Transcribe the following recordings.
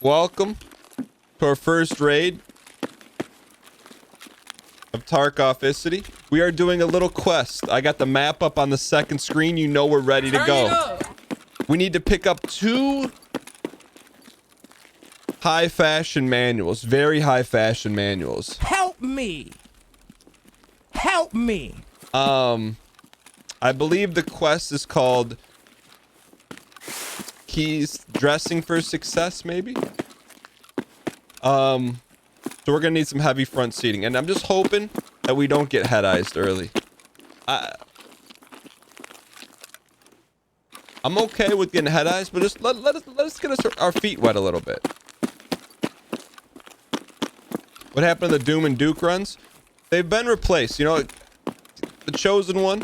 welcome to our first raid of Tarkov. We are doing a little quest. I got the map up on the second screen. You know we're ready to go. We need to pick up 2 high fashion manuals. Very high fashion manuals. Help me. Help me. I believe the quest is called Keys Dressing for Success, maybe? So we're gonna need some heavy front seating, and I'm just hoping that we don't get head-eyed early. I'm okay with getting head-eyed, but just let us get our feet wet a little bit. What happened to the Doom and Duke runs? They've been replaced. You know, the Chosen One.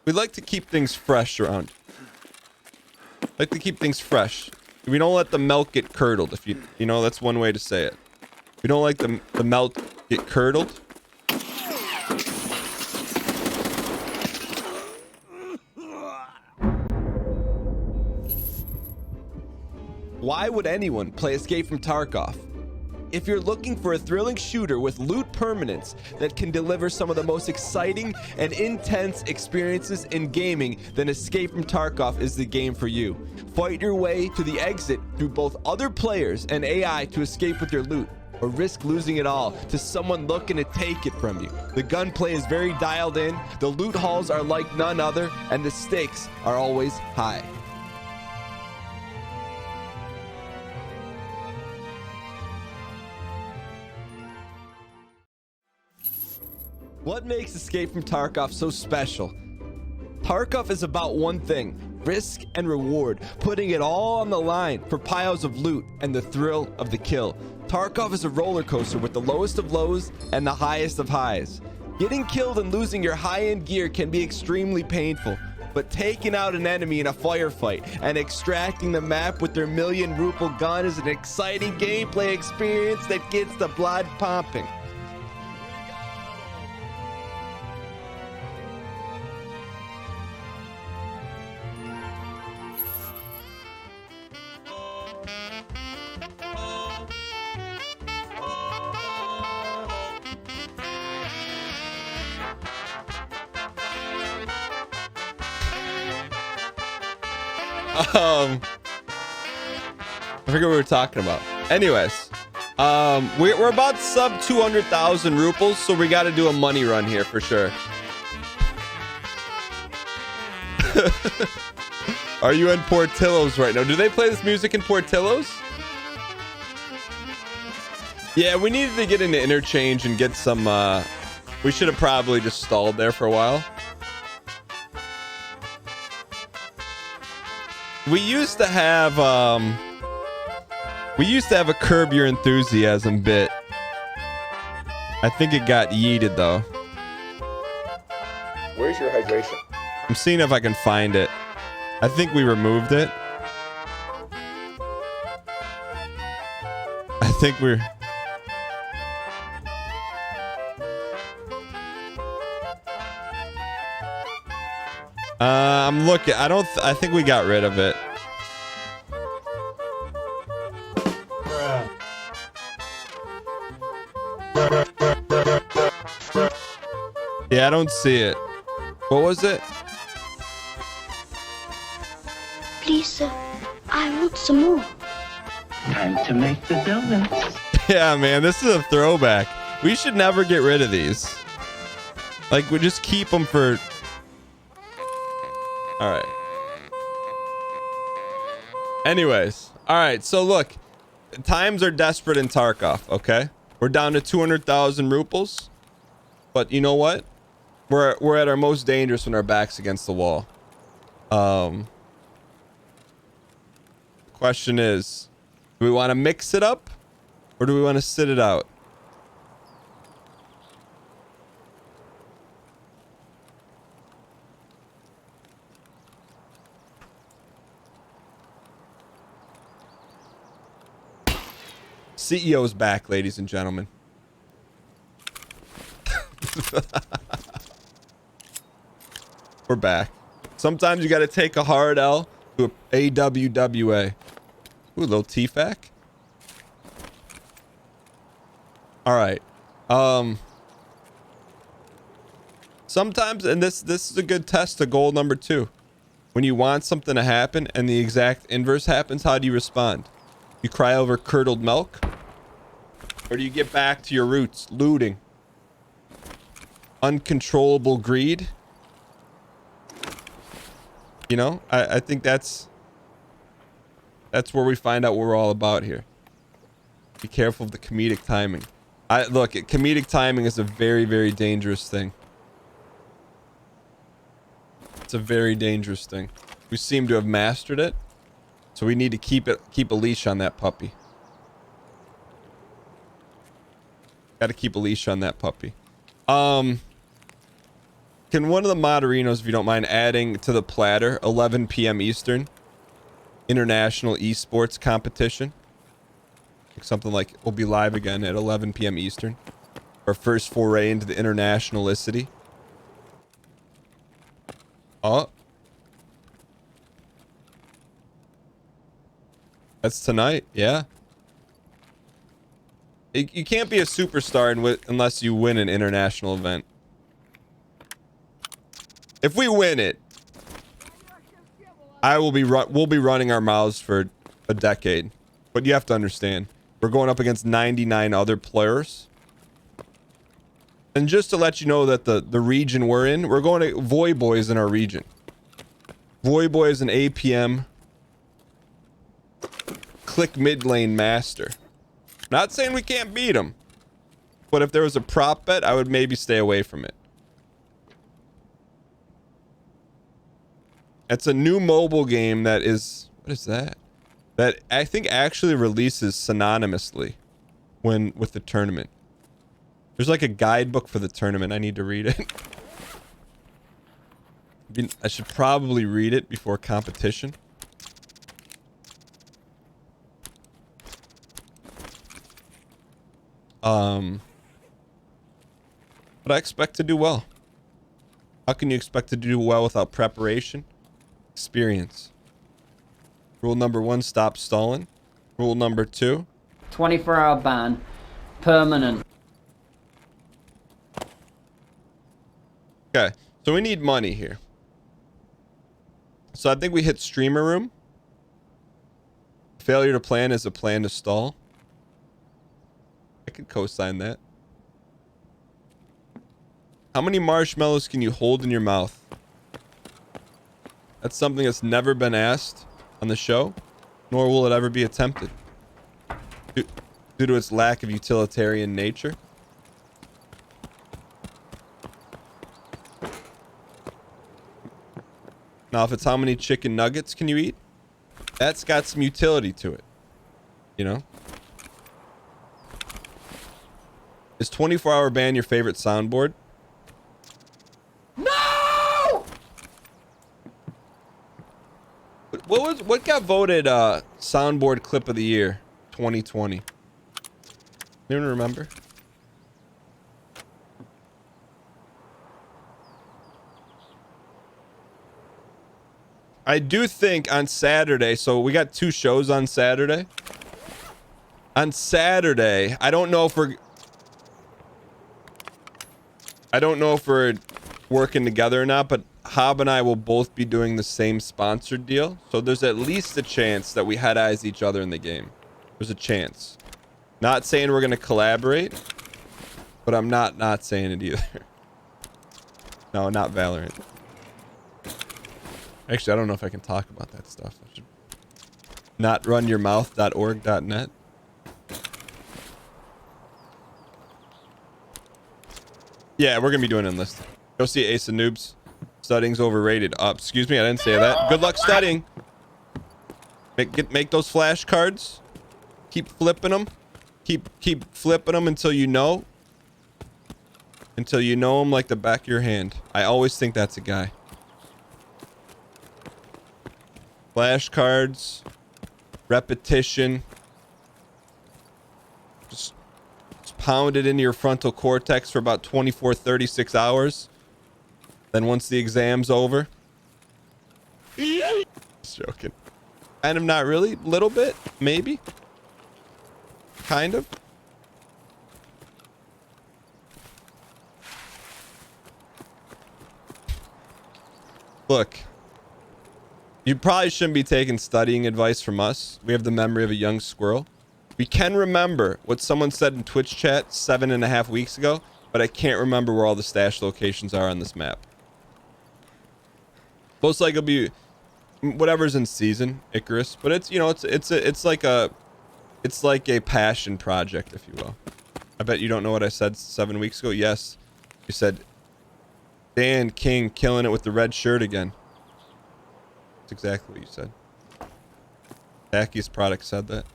We like to keep things fresh around. Like to keep things fresh. We don't let the milk get curdled. If you know, that's one way to say it. We don't like the milk get curdled. Why would anyone play Escape from Tarkov? If you're looking for a thrilling shooter with loot permanence that can deliver some of the most exciting and intense experiences in gaming, then Escape from Tarkov is the game for you. Fight your way to the exit through both other players and AI to escape with your loot, or risk losing it all to someone looking to take it from you. The gunplay is very dialed in, the loot halls are like none other, and the stakes are always high. What makes Escape from Tarkov so special? Tarkov is about one thing: risk and reward, putting it all on the line for piles of loot and the thrill of the kill. Tarkov is a roller coaster with the lowest of lows and the highest of highs. Getting killed and losing your high-end gear can be extremely painful, but taking out an enemy in a firefight and extracting the map with their million ruble gun is an exciting gameplay experience that gets the blood pumping. I forget what we were talking about. Anyways, we're about sub 200,000 rubles, so we got to do a money run here for sure. Are you in Portillo's right now? Do they play this music in Portillo's? Yeah, we needed to get into interchange and get some. We should have probably just stalled there for a while. We used to have a Curb Your Enthusiasm bit. I think it got yeeted though. Where's your hydration? I'm seeing if I can find it. I think we removed it. I think we're... I'm looking. I think we got rid of it. Yeah, I don't see it. What was it? Please, sir, I want some more. Time to make the donuts. Yeah, man, this is a throwback. We should never get rid of these. Like, we just keep them for... All right. Anyways. All right, so look. Times are desperate in Tarkov, okay? We're down to 200,000 rubles. But you know what? We're at our most dangerous when our back's against the wall. Question is, do we want to mix it up or do we want to sit it out? CEO's back, ladies and gentlemen. We're back. Sometimes you got to take a hard L to a AWWA. Ooh, little T-Fac. All right. Sometimes, and this is a good test to goal number 2. When you want something to happen and the exact inverse happens, how do you respond? You cry over curdled milk? Or do you get back to your roots? Looting. Uncontrollable greed. You know, I think that's where we find out what we're all about here. Be careful of the comedic timing. Look, comedic timing is a very, very dangerous thing. It's a very dangerous thing. We seem to have mastered it, so we need to keep a leash on that puppy. Got to keep a leash on that puppy. Can one of the moderinos, if you don't mind, adding to the platter 11 p.m. Eastern international esports competition? Something like we'll be live again at 11 p.m. Eastern. Our first foray into the internationalicity. Oh. That's tonight, yeah. You can't be a superstar unless you win an international event. If we win it, we'll be running our mouths for a decade. But you have to understand, we're going up against 99 other players. And just to let you know that the region we're in, we're going to Voy Boys in our region. Voy Boy is an APM click mid lane master. Not saying we can't beat him, but if there was a prop bet, I would maybe stay away from it. It's a new mobile game that is, what is that? That I think actually releases synonymously with the tournament. There's like a guidebook for the tournament. I need to read it. I should probably read it before competition. But I expect to do well. How can you expect to do well without preparation? Experience. Rule number 1, stop stalling. Rule number 2, 24-hour ban. Permanent. okay, so we need money here. So I think we hit streamer room. Failure to plan is a plan to stall. I could co-sign that. How many marshmallows can you hold in your mouth? That's something that's never been asked on the show, nor will it ever be attempted. Due to its lack of utilitarian nature. Now, if it's how many chicken nuggets can you eat, that's got some utility to it. You know? Is 24-hour ban your favorite soundboard? No! What got voted soundboard clip of the year 2020? Anyone remember? I do think on Saturday, so we got 2 shows on Saturday. On Saturday, I don't know if we're working together or not, but Hob and I will both be doing the same sponsored deal. So there's at least a chance that we head eyes each other in the game. There's a chance. Not saying we're going to collaborate, but I'm not saying it either. No, not Valorant. Actually, I don't know if I can talk about that stuff. I should notrunyourmouth.org.net. Yeah, we're gonna be doing enlisted. Go see Ace of Noobs. Studying's overrated. Excuse me, I didn't say that. Good luck studying. Make those flashcards. Keep flipping them. Keep flipping them until you know. Until you know them like the back of your hand. I always think that's a guy. Flashcards. Repetition. Just pound it into your frontal cortex for about 24, 36 hours. Then once the exam's over. Just joking. Kind of, not really. Little bit, maybe. Kind of. Look, you probably shouldn't be taking studying advice from us. We have the memory of a young squirrel. We can remember what someone said in Twitch chat 7.5 weeks ago, but I can't remember where all the stash locations are on this map. Most likely it'll be whatever's in season, Icarus, but it's, you know, it's like a passion project, if you will. I bet you don't know what I said 7 weeks ago. Yes, you said Dan King killing it with the red shirt again. That's exactly what you said. Aki's product said that.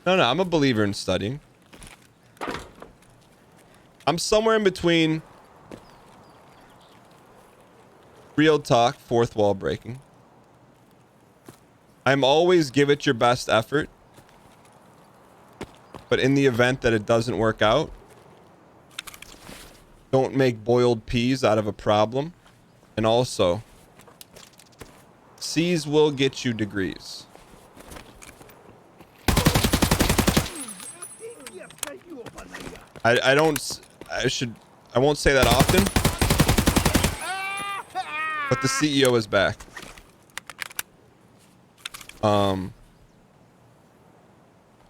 No, I'm a believer in studying. I'm somewhere in between real talk, fourth wall breaking. I'm always give it your best effort. But in the event that it doesn't work out, don't make boiled peas out of a problem. And also, C's will get you degrees. I won't say that often, but the CEO is back.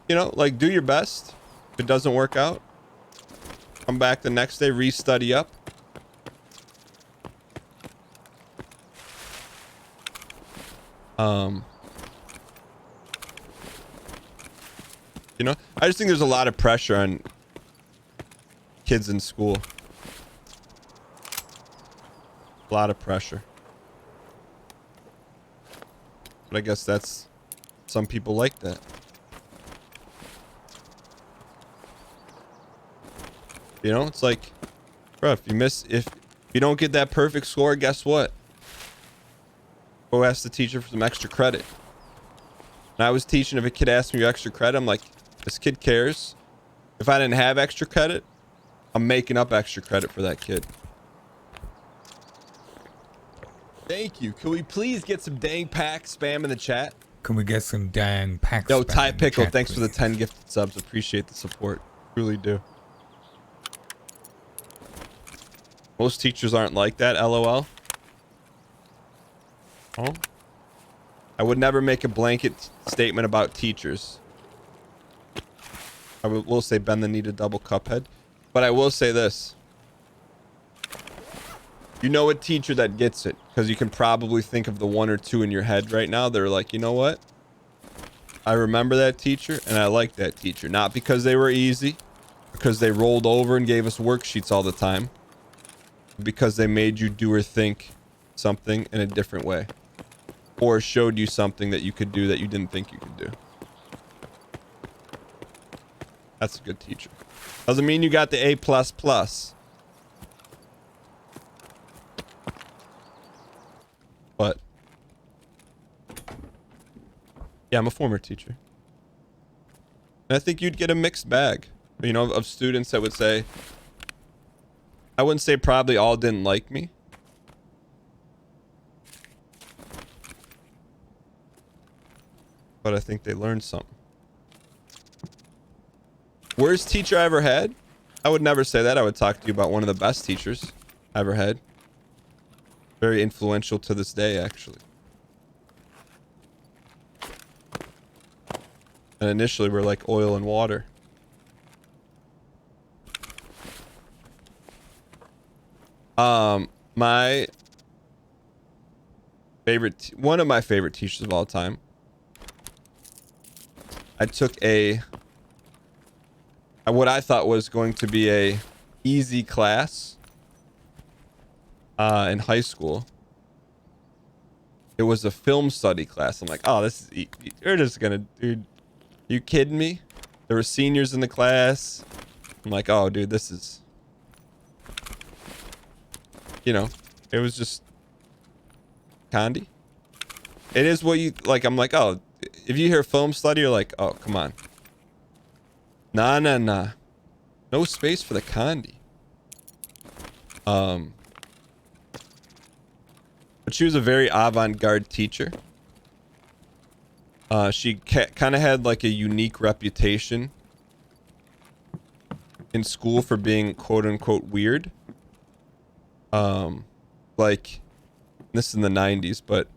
You know, like, do your best. If it doesn't work out, come back the next day, restudy up. You know, I just think there's a lot of pressure on kids in school. A lot of pressure. But I guess that's, some people like that. You know, it's like, bro, if you don't get that perfect score, guess what? Go ask the teacher for some extra credit. And I was teaching, if a kid asked me for extra credit, I'm like, this kid cares. If I didn't have extra credit, I'm making up extra credit for that kid. Thank you. Can we please get some dang pack spam in the chat? Can we get some dang pack Yo, spam Ty in the Pickle, chat, thanks for the please? 10 gifted subs. Appreciate the support. Truly do. Most teachers aren't like that, LOL. Oh. I would never make a blanket statement about teachers. I will say bend the knee to double cuphead. But I will say this. You know a teacher that gets it, because you can probably think of the one or two in your head right now. They're like, you know what? I remember that teacher and I like that teacher. Not because they were easy, because they rolled over and gave us worksheets all the time. Because they made you do or think something in a different way. Or showed you something that you could do that you didn't think you could do. That's a good teacher. Doesn't mean you got the A++. But yeah, I'm a former teacher. And I think you'd get a mixed bag, you know, of students that would say, I wouldn't say probably all didn't like me. But I think they learned something. Worst teacher I ever had? I would never say that. I would talk to you about one of the best teachers I ever had. Very influential to this day, actually. And initially we're like oil and water. My favorite, one of my favorite teachers of all time. I took what I thought was going to be a easy class in high school. It was a film study class. I'm like, oh, this is, you're just gonna, dude, you kidding me? There were seniors in the class. I'm like, oh, dude, this is, you know, it was just candy. It is what you like. I'm like, oh, if you hear film study, you're like, oh, come on. Nah. No space for the candy. But she was a very avant-garde teacher. She kind of had like a unique reputation in school for being quote-unquote weird. Like, this is in the 90s, but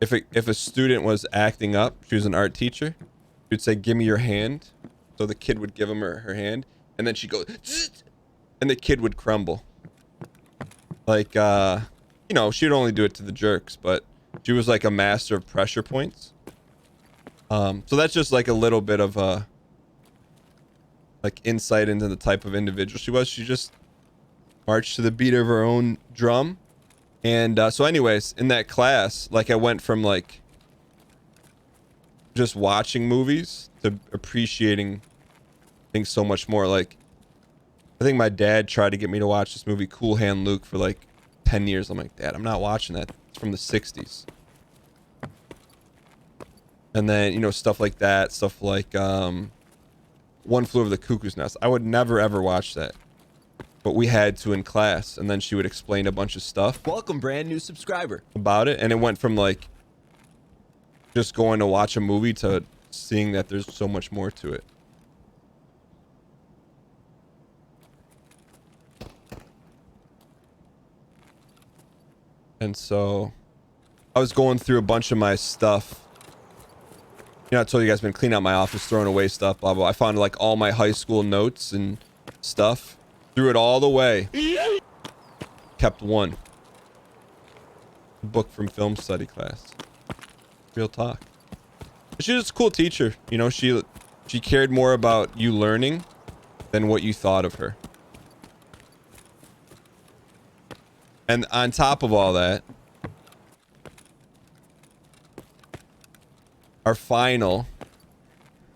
if a student was acting up, she was an art teacher, she would say, "Give me your hand." So the kid would give him her hand, and then she'd go, "Zzz," and the kid would crumble. Like, you know, she'd only do it to the jerks, but she was like a master of pressure points. So that's just like a little bit of like insight into the type of individual she was. She just marched to the beat of her own drum. And so anyways, in that class, like I went from like just watching movies to appreciating things so much more. Like, I think my dad tried to get me to watch this movie Cool Hand Luke for like 10 years. I'm like, "Dad, I'm not watching that. It's from the 60s. And then, you know, stuff like that. Stuff like One Flew Over the Cuckoo's Nest. I would never, ever watch that. But we had to in class. And then she would explain a bunch of stuff. Welcome, brand new subscriber. About it. And it went from like just going to watch a movie to seeing that there's so much more to it. And so I was going through a bunch of my stuff. You know, I told you guys I've been cleaning out my office, throwing away stuff, blah, blah. I found like all my high school notes and stuff. Threw it all away. Kept one. A book from film study class. Real talk. She was a cool teacher. You know, she cared more about you learning than what you thought of her. And on top of all that, our final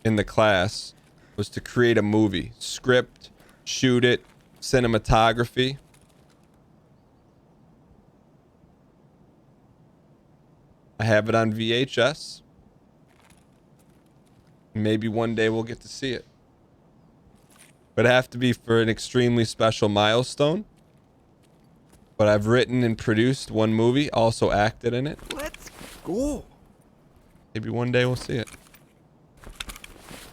in the class was to create a movie. Script, shoot it, cinematography. I have it on VHS. Maybe one day we'll get to see it. But it have to be for an extremely special milestone. But I've written and produced one movie, also acted in it. Let's go. Maybe one day we'll see it.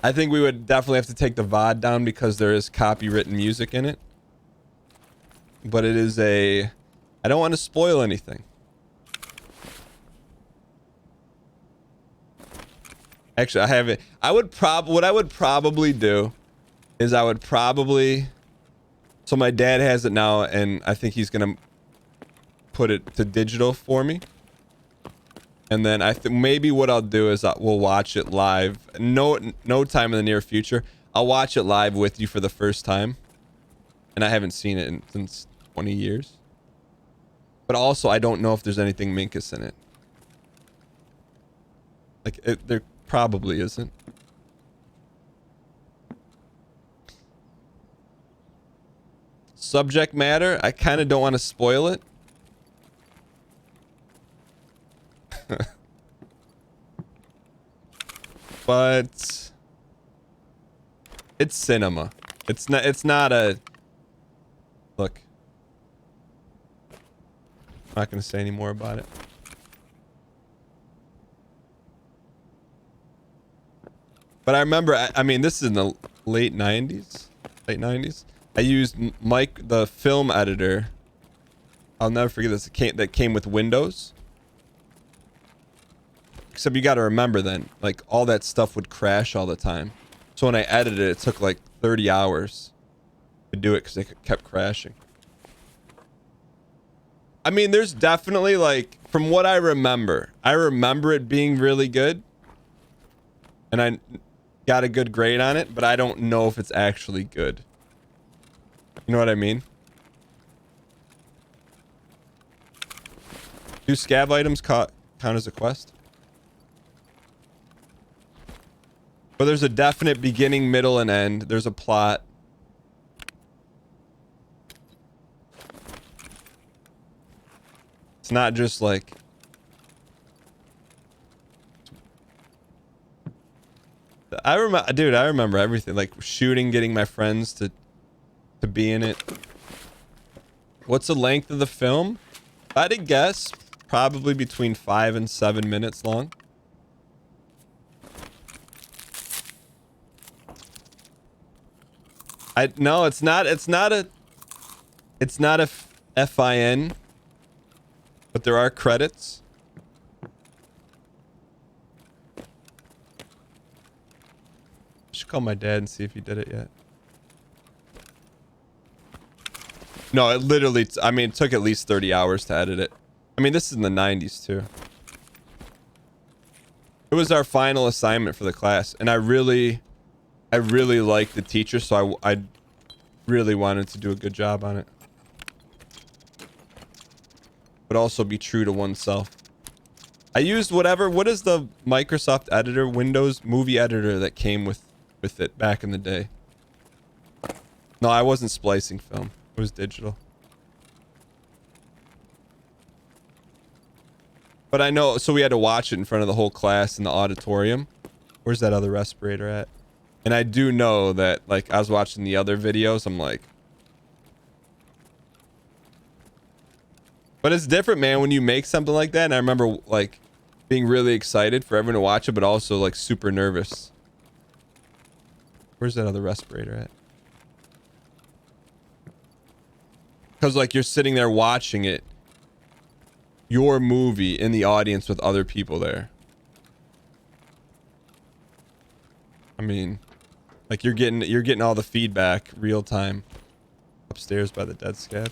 I think we would definitely have to take the VOD down because there is copywritten music in it. But it is a... I don't want to spoil anything. Actually, I have it. What I would probably do is I would probably... So my dad has it now, and I think he's going to put it to digital for me. And then I think maybe what I'll do is we'll watch it live. No time in the near future. I'll watch it live with you for the first time. And I haven't seen it since 20 years. But also, I don't know if there's anything Minkus in it. Like, there probably isn't. Subject matter, I kind of don't want to spoil it. But it's cinema. It's not a look. I'm not going to say any more about it. But I remember, I mean, this is in the late 90s. I used Mike, the film editor. I'll never forget this. That came with Windows. Except you got to remember then, like all that stuff would crash all the time. So when I edited it, it took like 30 hours to do it because it kept crashing. I mean, there's definitely like, from what I remember it being really good. And I got a good grade on it, but I don't know if it's actually good. You know what I mean? Do scav items count as a quest? But there's a definite beginning, middle, and end. There's a plot. It's not just like... I remember everything. Like shooting, getting my friends to be in it. What's the length of the film? If I had to guess, probably between 5 and 7 minutes long. No, it's not a FIN, but there are credits. I should call my dad and see if he did it yet. No, it literally, I mean, it took at least 30 hours to edit it. I mean, this is in the 90s too. It was our final assignment for the class, and I really liked the teacher, so I really wanted to do a good job on it. But also be true to oneself. I used what is the Microsoft editor, Windows movie editor that came with it back in the day. No, I wasn't splicing film. It was digital. But I know, so we had to watch it in front of the whole class in the auditorium. Where's that other respirator at? And I do know that, like, I was watching the other videos, I'm like... But it's different, man, when you make something like that. And I remember, like, being really excited for everyone to watch it, but also, like, super nervous. Where's that other respirator at? Because, like, you're sitting there watching it, your movie, in the audience with other people there. I mean, like, you're getting all the feedback real time. Upstairs by the dead scab.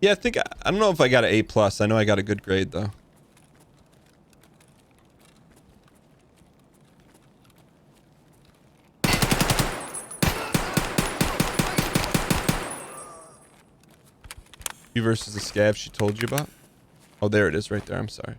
Yeah, I don't know if I got an A+. I know I got a good grade though. You versus the scab she told you about? Oh, there it is right there. I'm sorry.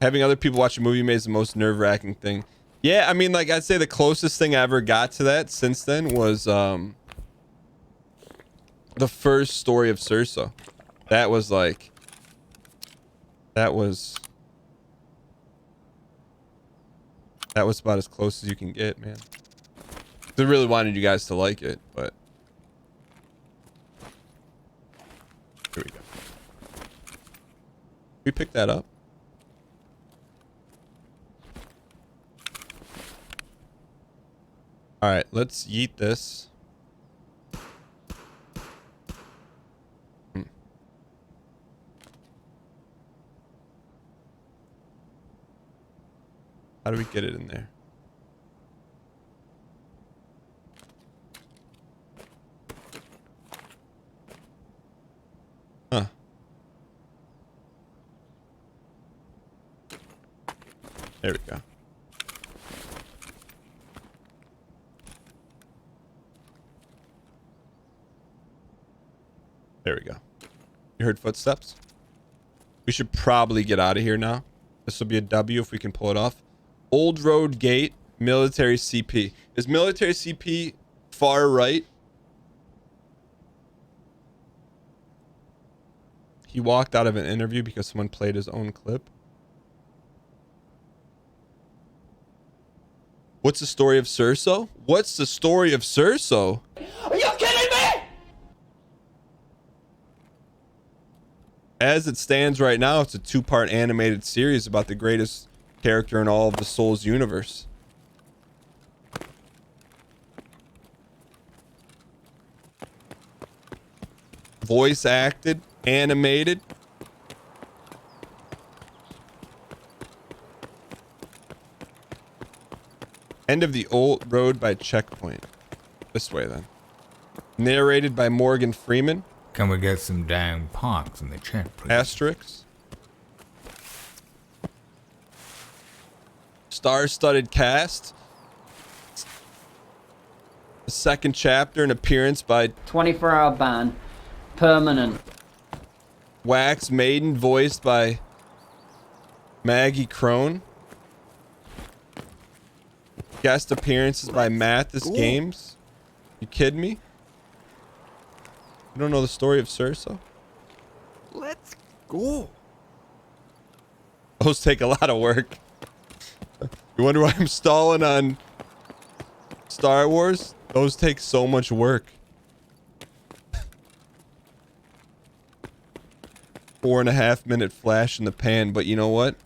Having other people watch a movie made is the most nerve-wracking thing. Yeah, I mean, like, I'd say the closest thing I ever got to that since then was the first story of Cerso. That was like... That was about as close as you can get, man. I really wanted you guys to like it, but... Here we go. We picked that up. All right, let's yeet this. How do we get it in there? Huh. There we go. There we go. You heard footsteps? We should probably get out of here now. This will be a W if we can pull it off. Old Road Gate, military CP. Is military CP far right? He walked out of an interview because someone played his own clip. What's the story of Cerso? What's the story of Cerso? Are you kidding me? As it stands right now, it's a 2-part animated series about the greatest character in all of the Souls universe. Voice acted, animated. End of the Old Road by Checkpoint. This way then. Narrated by Morgan Freeman. Can we get some dang parks in the chat, please? Asterix. Star-studded cast. The second chapter, an appearance by 24-hour ban. Permanent. Wax Maiden, voiced by Maggie Crone. Guest appearances by Mathis Games. You kidding me? You don't know the story of Cerso? Let's go. Those take a lot of work. You wonder why I'm stalling on Star Wars? Those take so much work. 4.5-minute flash in the pan, but you know what?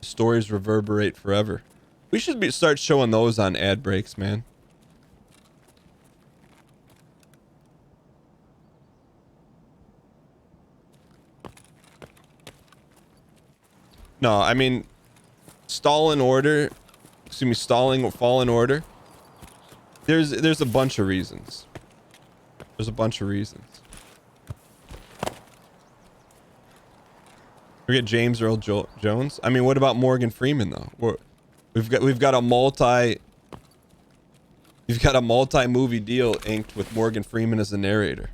Stories reverberate forever. We should start showing those on ad breaks, man. No, I mean, stall in order. Excuse me, stalling or fall in order. There's a bunch of reasons. There's a bunch of reasons. We get James Earl Jones. I mean, what about Morgan Freeman though? We've got a multi-movie deal inked with Morgan Freeman as the narrator.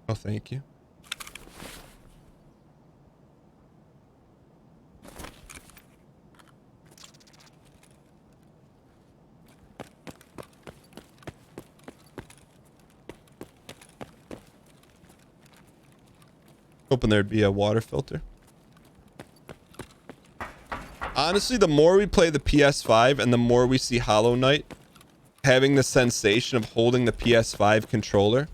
Oh, thank you. Hoping there'd be a water filter. Honestly, the more we play the PS5 and the more we see Hollow Knight, having the sensation of holding the PS5 controller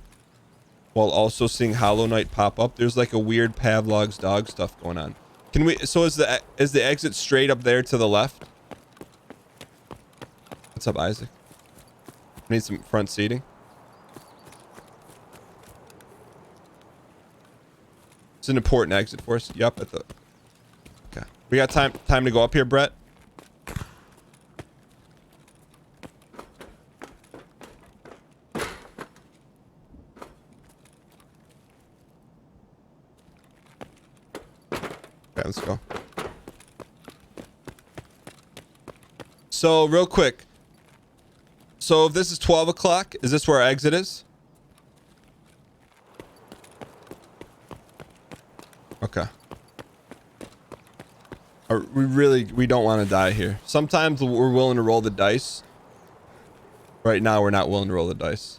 while also seeing Hollow Knight pop up, there's like a weird Pavlov's dog stuff going on. Can we? So is the exit straight up there to the left? What's up, Isaac? Need some front seating. It's an important exit for us. Yep, at the. Okay, we got time to go up here, Brett. Okay, let's go. So real quick. So if this is 12 o'clock, is this where our exit is? Okay. We don't want to die here. Sometimes we're willing to roll the dice. Right now, we're not willing to roll the dice.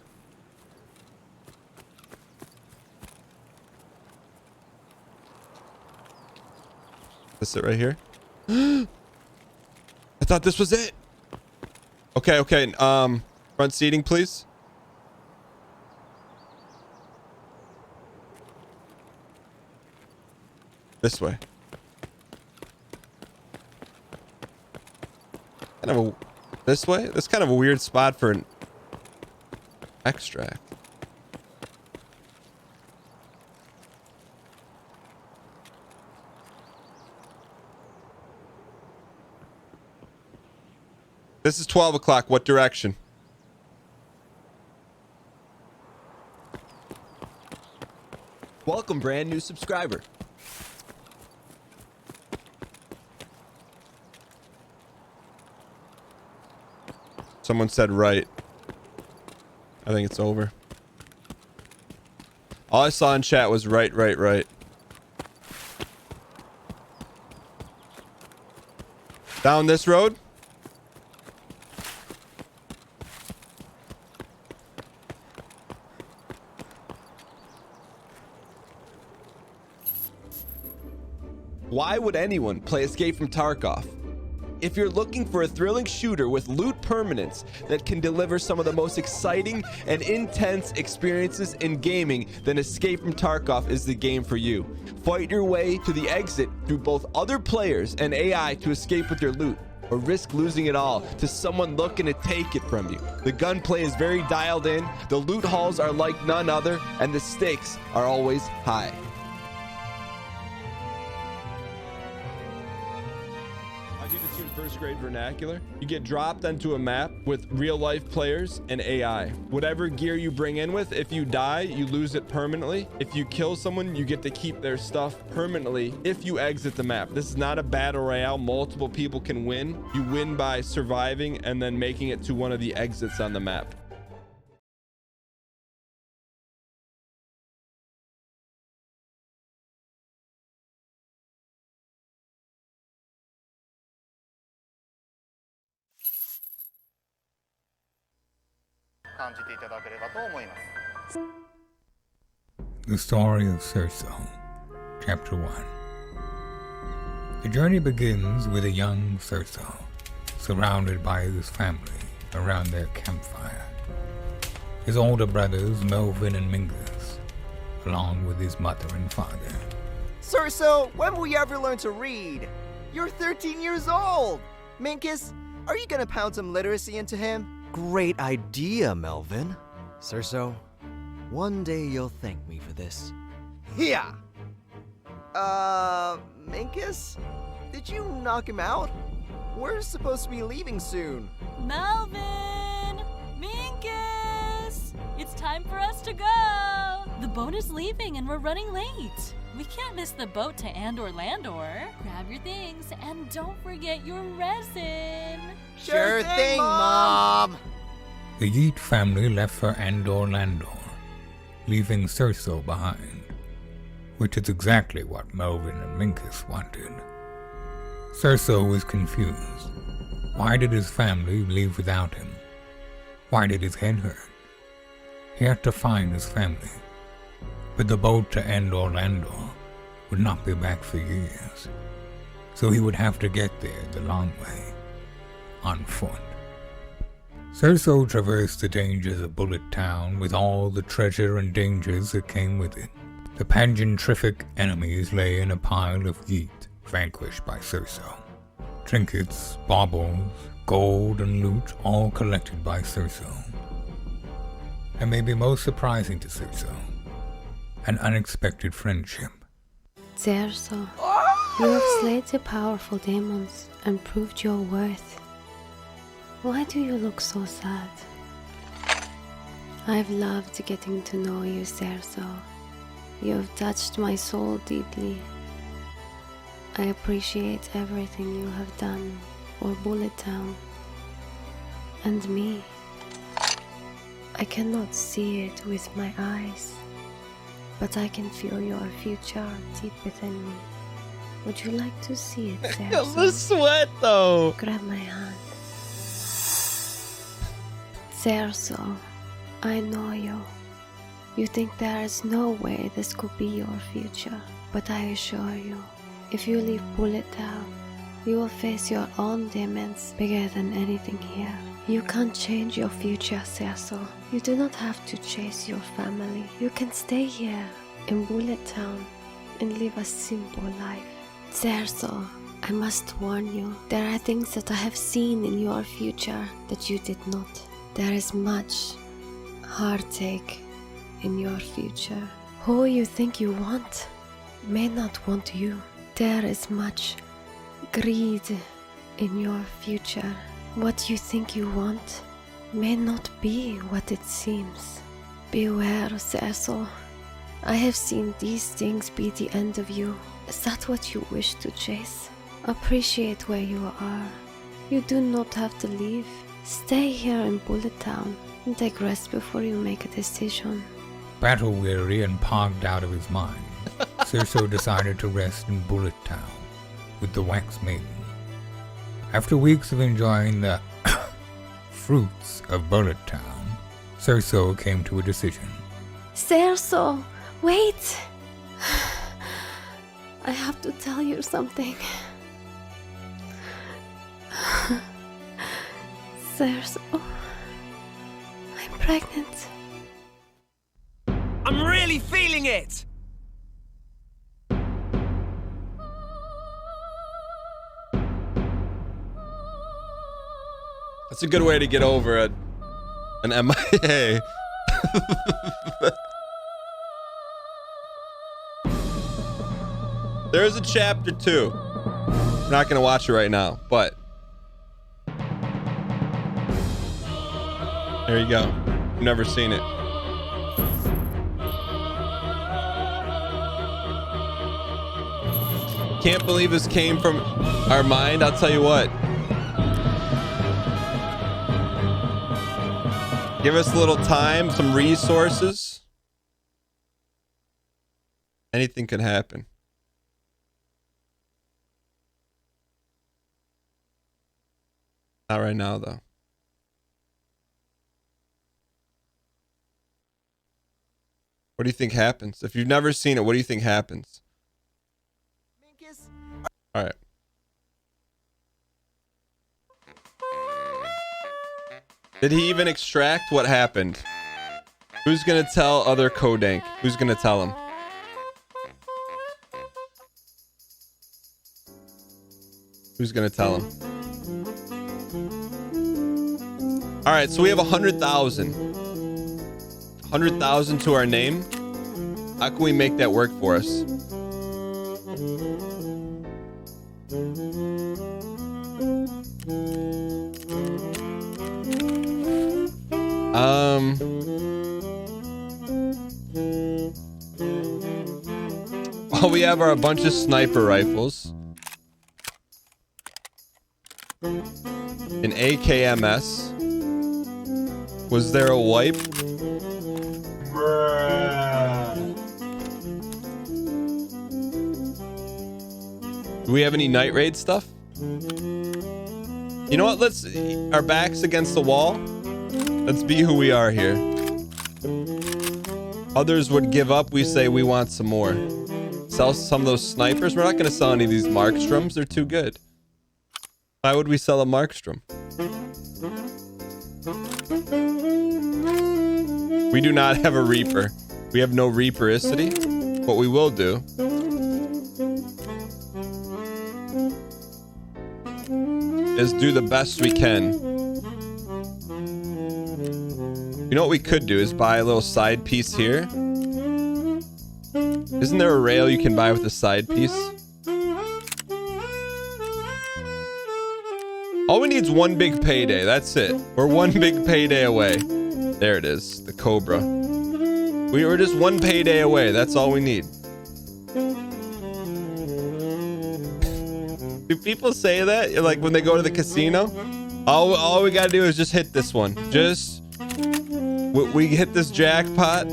This it right here? I thought this was it. Okay, okay. Front seating, please. This way. Kind of a this way? That's kind of a weird spot for an extract. This is 12 o'clock. What direction? Welcome, brand new subscriber. Someone said right. I think it's over. All I saw in chat was right, right, right. Down this road? Why would anyone play Escape from Tarkov? If you're looking for a thrilling shooter with loot permanence that can deliver some of the most exciting and intense experiences in gaming, then Escape from Tarkov is the game for you. Fight your way to the exit through both other players and AI to escape with your loot, or risk losing it all to someone looking to take it from you. The gunplay is very dialed in, the loot halls are like none other, and the stakes are always high. First grade vernacular. You get dropped onto a map with real life players and AI. Whatever gear you bring in with, if you die, you lose it permanently. If you kill someone, you get to keep their stuff permanently if you exit the map. This is not a battle royale. Multiple people can win. You win by surviving and then making it to one of the exits on the map. The Story of Cerso, Chapter 1. The journey begins with a young Cerso, surrounded by his family around their campfire. His older brothers, Melvin and Mingus, along with his mother and father. Cerso, when will you ever learn to read? You're 13 years old! Minkus, are you gonna pound some literacy into him? Great idea, Melvin. Cerso, one day you'll thank me for this. Yeah! Minkus? Did you knock him out? We're supposed to be leaving soon. Melvin! Minkus! It's time for us to go! The boat is leaving and we're running late. We can't miss the boat to Andor Landor. Grab your things and don't forget your resin. Sure thing, Mom! The Yeet family left for Andor Landor, leaving Cerso behind, which is exactly what Melvin and Minkus wanted. Cerso was confused. Why did his family leave without him? Why did his head hurt? He had to find his family, but the boat to Andor Landor would not be back for years, so he would have to get there the long way, on foot. Cerso traversed the dangers of Bullet Town with all the treasure and dangers that came with it. The pageantrific enemies lay in a pile of Yeet, vanquished by Cerso. Trinkets, baubles, gold, and loot all collected by Cerso. And maybe most surprising to Cerso, an unexpected friendship. Cerso, you have slayed the powerful demons and proved your worth. Why do you look so sad? I've loved getting to know you, Cerso. You have touched my soul deeply. I appreciate everything you have done for Bullet Town and me. I cannot see it with my eyes, but I can feel your future deep within me. Would you like to see it, Cerso? The sweat, though. Grab my hand. Cerso, I know you. You think there is no way this could be your future, but I assure you, if you leave Bullet Town, you will face your own demons bigger than anything here. You can't change your future, Cerso. You do not have to chase your family. You can stay here in Bullet Town and live a simple life. Cerso, I must warn you, there are things that I have seen in your future that you did not. There is much heartache in your future. Who you think you want may not want you. There is much greed in your future. What you think you want may not be what it seems. Beware, Cerso. I have seen these things be the end of you. Is that what you wish to chase? Appreciate where you are. You do not have to leave. Stay here in Bullet Town and take rest before you make a decision. Battle-weary and pogged out of his mind, Cerso decided to rest in Bullet Town with the Wax Maiden. After weeks of enjoying the fruits of Bullet Town, Cerso came to a decision. Cerso, wait! I have to tell you something. Cerso, I'm pregnant. I'm really feeling it! That's a good way to get over an MIA. There's a chapter 2. I'm not gonna watch it right now, but there you go. I've never seen it. Can't believe this came from our mind. I'll tell you what. Give us a little time, some resources. Anything could happen. Not right now, though. What do you think happens? If you've never seen it, what do you think happens? Minkus, All right. Did he even extract what happened? Who's gonna tell other Kodank? Who's gonna tell him? Who's gonna tell him? All right, so we have 100,000. 100,000 to our name. How can we make that work for us? All we have are a bunch of sniper rifles. An AKMS. Was there a wipe? Do we have any night raid stuff? You know what? Let's... Our backs against the wall. Let's be who we are here. Others would give up. We say we want some more. Sell some of those snipers. We're not going to sell any of these Markstroms. They're too good. Why would we sell a Markstrom? We do not have a Reaper. We have no Reapericity. What we will do is do the best we can. You know what we could do is buy a little side piece here. Isn't there a rail you can buy with a side piece? All we need is one big payday. That's it. We're one big payday away. There it is. The Cobra. We were just one payday away. That's all we need. Do people say that? Like when they go to the casino? All we gotta do is just hit this one. Just... We hit this jackpot.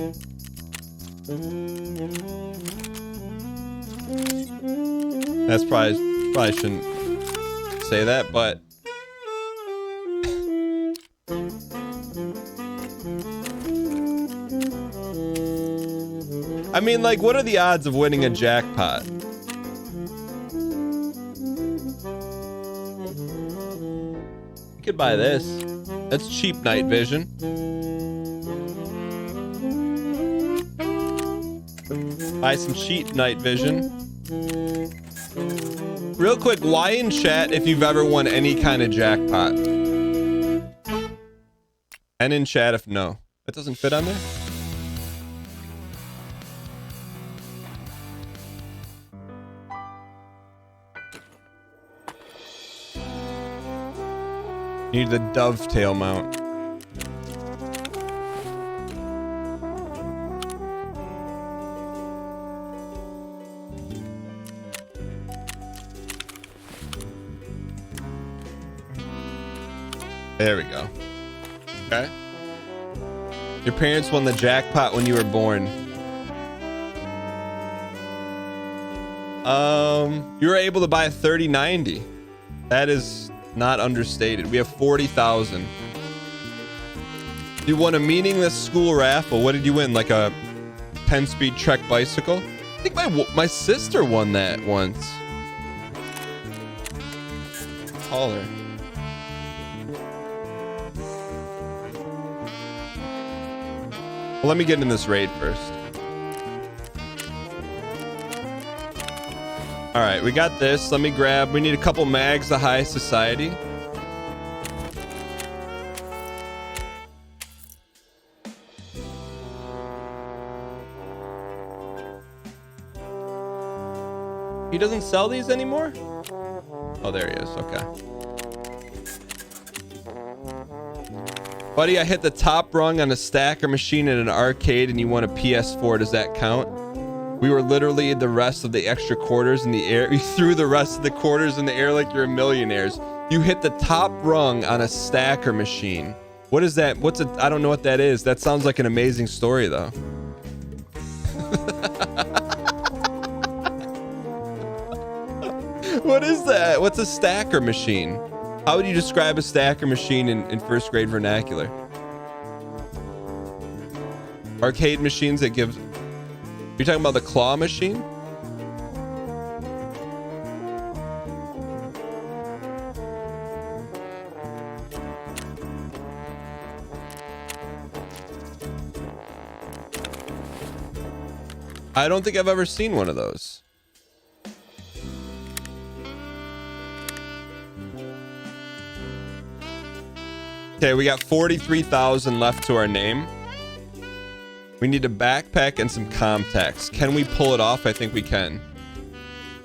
That's probably shouldn't say that, but... I mean, like, what are the odds of winning a jackpot? You could buy this. That's cheap night vision. Buy some cheap night vision. Real quick, why in chat if you've ever won any kind of jackpot? And in chat if no. That doesn't fit on there? Need the dovetail mount. There we go. Okay. Your parents won the jackpot when you were born. You were able to buy a 3090. That is not understated. We have 40,000. You won a meaningless school raffle. What did you win? Like a 10-speed Trek bicycle? I think my sister won that once. Call her. Well, let me get in this raid first. All right, we got this. Let me grab. We need a couple mags of high society. He doesn't sell these anymore? Oh, there he is. Okay. Buddy, I hit the top rung on a stacker machine in an arcade and you won a PS4. Does that count? We were literally the rest of the extra quarters in the air. You threw the rest of the quarters in the air like you're millionaires. You hit the top rung on a stacker machine. What is that? I don't know what that is. That sounds like an amazing story though. What is that? What's a stacker machine? How would you describe a stacker machine in first grade vernacular? Arcade machines that give You're talking about the claw machine? I don't think I've ever seen one of those. Okay, we got 43,000 left to our name. We need a backpack and some contacts. Can we pull it off? I think we can.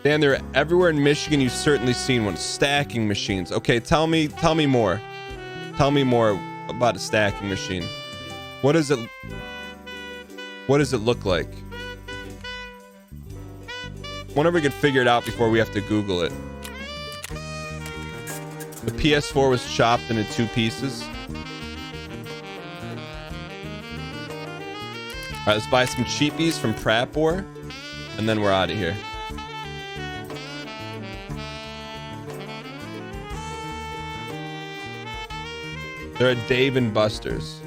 Dan, they're everywhere in Michigan. You've certainly seen one. Stacking machines. Okay, tell me more. Tell me more about a stacking machine. What does it look like? Wonder if we could figure it out before we have to Google it. The PS4 was chopped into 2 pieces. All right, let's buy some cheapies from Pratboar, and then we're out of here. They're at Dave and Buster's.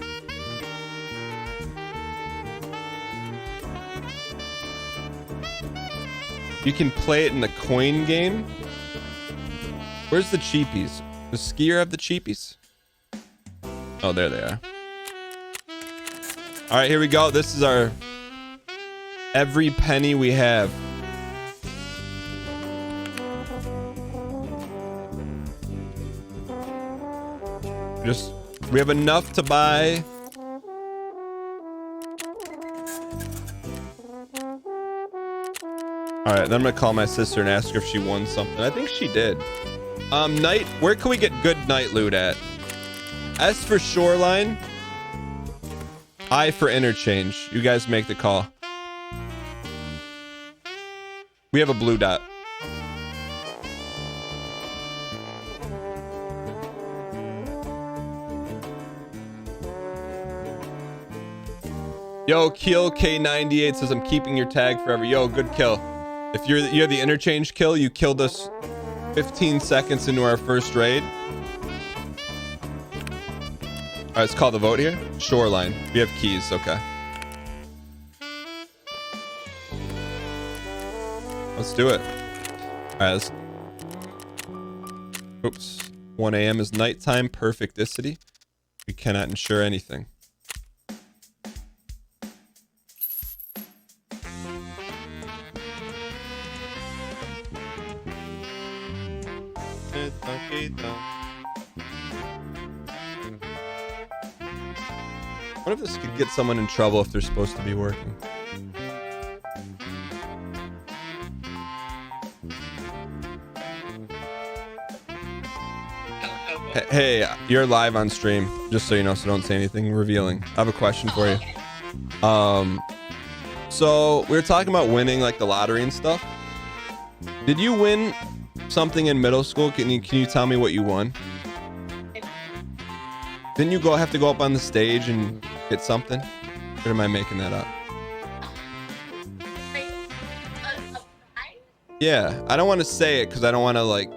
You can play it in the coin game. Where's the cheapies? Does Skier have the cheapies? Oh, there they are. All right, here we go. This is our every penny we have. We have enough to buy. All right, then I'm gonna call my sister and ask her if she won something. I think she did. Night, where can we get good night loot at? S for shoreline. I for interchange. You guys make the call. We have a blue dot. Yo, Kill K98 says I'm keeping your tag forever. Yo, good kill. If you're the interchange kill, you killed us 15 seconds into our first raid. All right, let's call the vote here. Shoreline. We have keys. Okay. Let's do it. All right. Let's... Oops. 1 a.m. is nighttime perfecticity. We cannot ensure anything. What if this could get someone in trouble if they're supposed to be working? Hey, you're live on stream, just so you know, so don't say anything revealing. I have a question for you. So we were talking about winning like the lottery and stuff. Did you win something in middle school? Can you tell me what you won? Didn't you have to go up on the stage and get something? Or am I making that up? Yeah, I don't want to say it because I don't want to like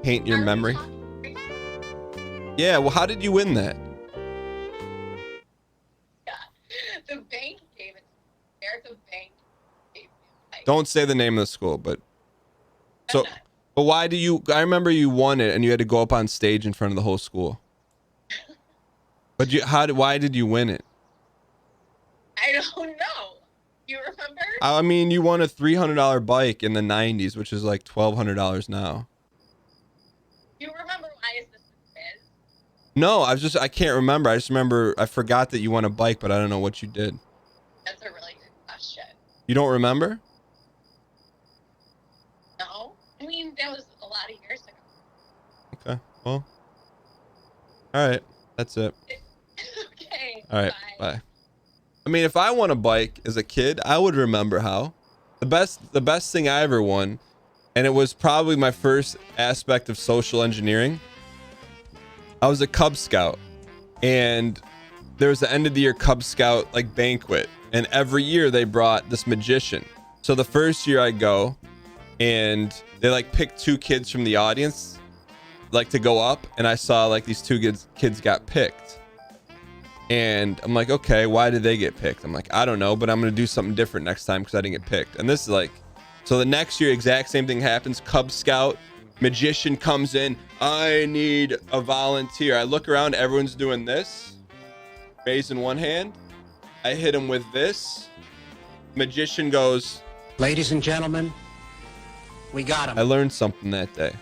paint your memory. Yeah, well, how did you win that? The bank gave it. The bank gave it. Don't say the name of the school, but so, but why do you? I remember you won it and you had to go up on stage in front of the whole school. But why did you win it? I don't know. You remember? I mean, you won a $300 bike in the 90s, which is like $1,200 now. You remember why is this a quiz? No, I can't remember. I just remember I forgot that you won a bike, but I don't know what you did. That's a really good question. You don't remember? No. I mean, that was a lot of years ago. Okay. Well. All right. That's it. Okay. All right. Bye. I mean, if I won a bike as a kid, I would remember how. The best thing I ever won, and it was probably my first aspect of social engineering. I was a Cub Scout, and there was the end of the year Cub Scout like banquet, and every year they brought this magician. So the first year I go, and they like picked 2 kids from the audience like to go up, and I saw like these 2 kids got picked. And I'm like, okay, why did they get picked? I'm like, I don't know, but I'm going to do something different next time because I didn't get picked. And this is like, so the next year, exact same thing happens. Cub Scout, magician comes in. I need a volunteer. I look around, everyone's doing this. Raising one hand. I hit him with this. Magician goes, ladies and gentlemen, we got him. I learned something that day.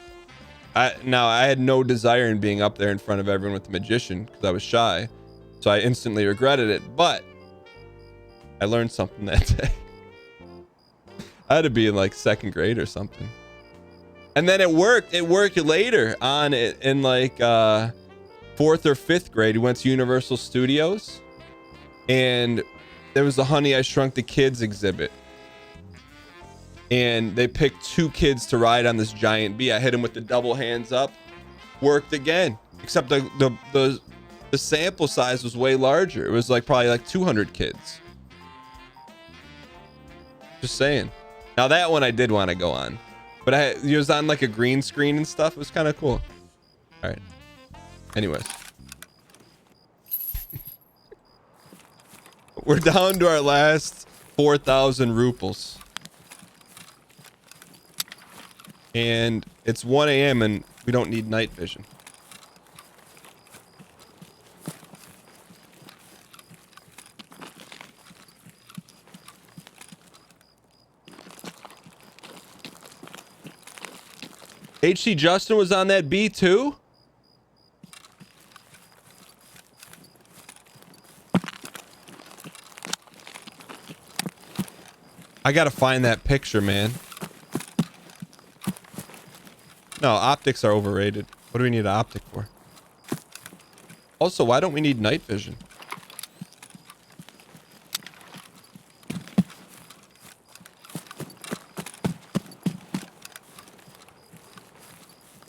I had no desire in being up there in front of everyone with the magician because I was shy. So I instantly regretted it, but I learned something that day. I had to be in like 2nd grade or something. And then it worked. It worked later on in like 4th or 5th grade. We went to Universal Studios and there was the Honey, I Shrunk the Kids exhibit. And they picked 2 kids to ride on this giant bee. I hit him with the double hands up. Worked again. Except the sample size was way larger. It was like probably like 200 kids. Just saying. Now that one I did want to go on. But it was on like a green screen and stuff. It was kind of cool. All right. Anyways. We're down to our last 4,000 ruples. And it's 1 a.m. and we don't need night vision. HC Justin was on that B too? I gotta find that picture, man. No, optics are overrated. What do we need an optic for? Also, why don't we need night vision?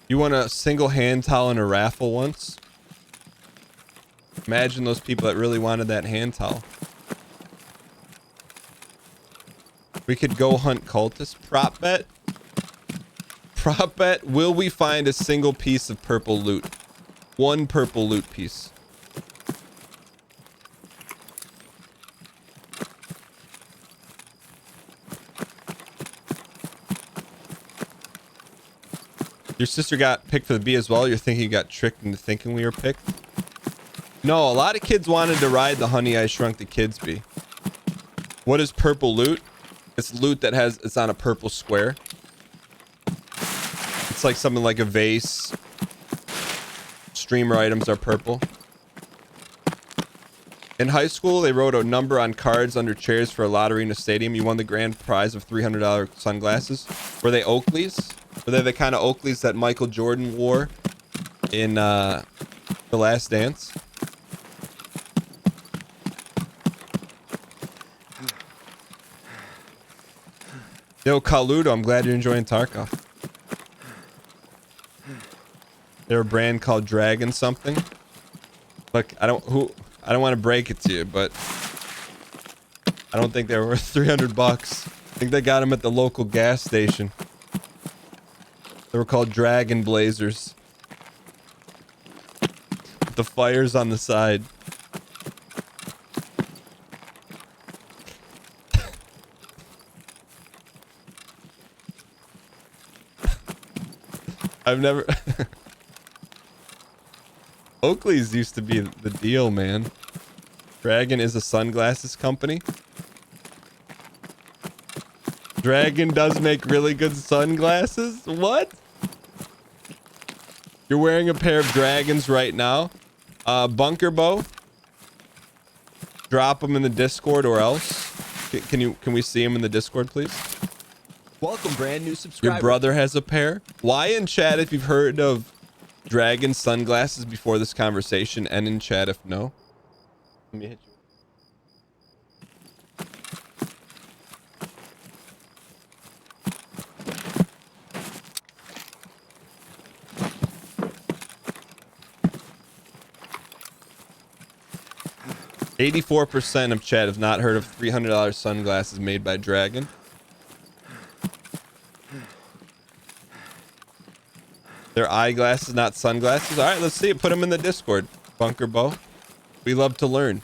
You won a single hand towel in a raffle once? Imagine those people that really wanted that hand towel. We could go hunt cultists. Prop bet. Prop bet. Will we find a single piece of purple loot? 1 purple loot piece. Your sister got picked for the B as well. You're thinking you got tricked into thinking we were picked? No, a lot of kids wanted to ride the Honey, I Shrunk the Kids bee. What is purple loot? It's loot that it's on a purple square. It's like something like a vase. Streamer items are purple. In high school, they wrote a number on cards under chairs for a lottery in a stadium. You won the grand prize of $300 sunglasses. Were they Oakleys? Were they the kind of Oakleys that Michael Jordan wore in The Last Dance? Yo, Kaludo, I'm glad you're enjoying Tarkov. They're a brand called Dragon something. Look, I don't want to break it to you, but I don't think they were worth 300 bucks. I think they got them at the local gas station. They were called Dragon Blazers. With the fires on the side. I've never... Oakley's used to be the deal, man. Dragon is a sunglasses company. Dragon does make really good sunglasses? What? You're wearing a pair of Dragons right now. Bunker Bow. Drop them in the Discord or else. Can we see them in the Discord, please? Welcome, brand new subscriber. Your brother has a pair. Why in chat if you've heard of Dragon sunglasses before this conversation, and in chat if no. Let me hit you. 84% of chat have not heard of $300 sunglasses made by Dragon. They're eyeglasses, not sunglasses. All right, let's see it. Put them in the Discord. Bunker Bow. We love to learn.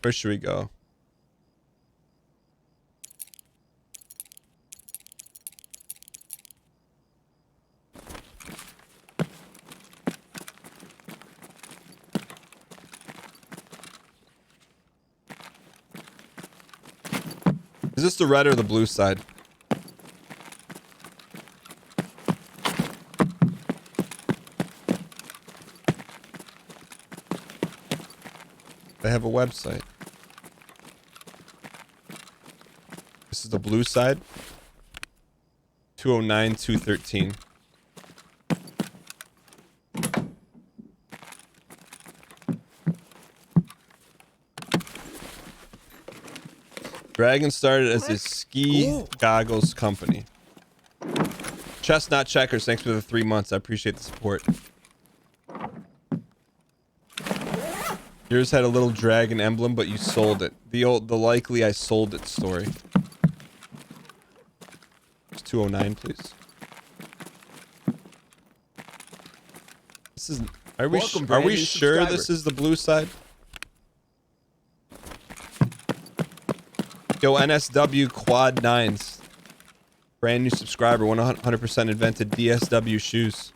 Where should we go? Is this the red or the blue side? They have a website. This is the blue side. 209 213. Dragon started as a ski goggles company. Chestnut Checkers, thanks for the 3 months. I appreciate the support. Yours had a little dragon emblem, but you sold it. The likely I sold it story. It's 209, please. This is. Are we sure this is the blue side? Yo, NSW Quad 9s. Brand new subscriber, 100% invented DSW shoes.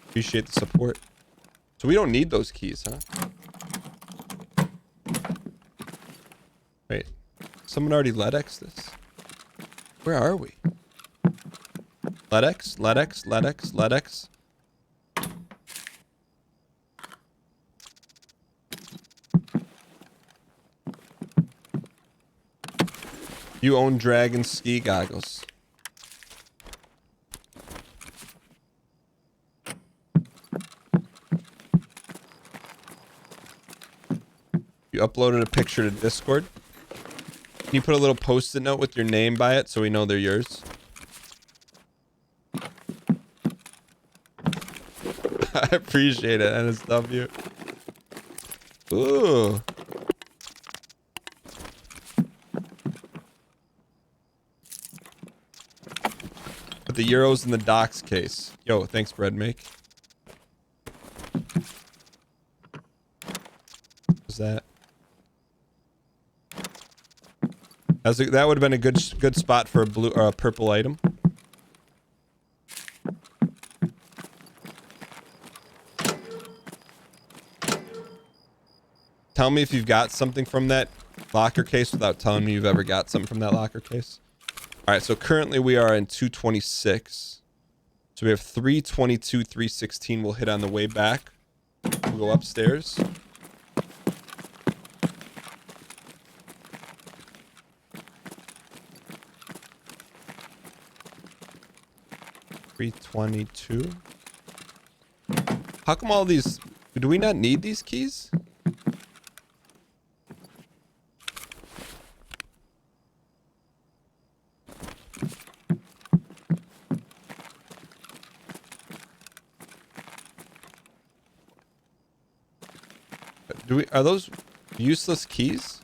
Appreciate the support. So we don't need those keys, huh? Wait. Someone already LEDX this? Where are we? LEDX, LEDX, LEDX, LEDX. You own Dragon ski goggles. You uploaded a picture to Discord. Can you put a little post-it note with your name by it so we know they're yours? I appreciate it, NSW. Ooh. Put the euros in the docs case. Yo, thanks, Breadmake. What's that? That would have been a good spot for a blue or a purple item. Tell me if you've got something from that locker case without telling me you've ever got something from that locker case. All right, so currently we are in 226. So we have 322, 316. We'll hit on the way back. We'll go upstairs. $322. How come all these? Do we not need these keys? Are those useless keys?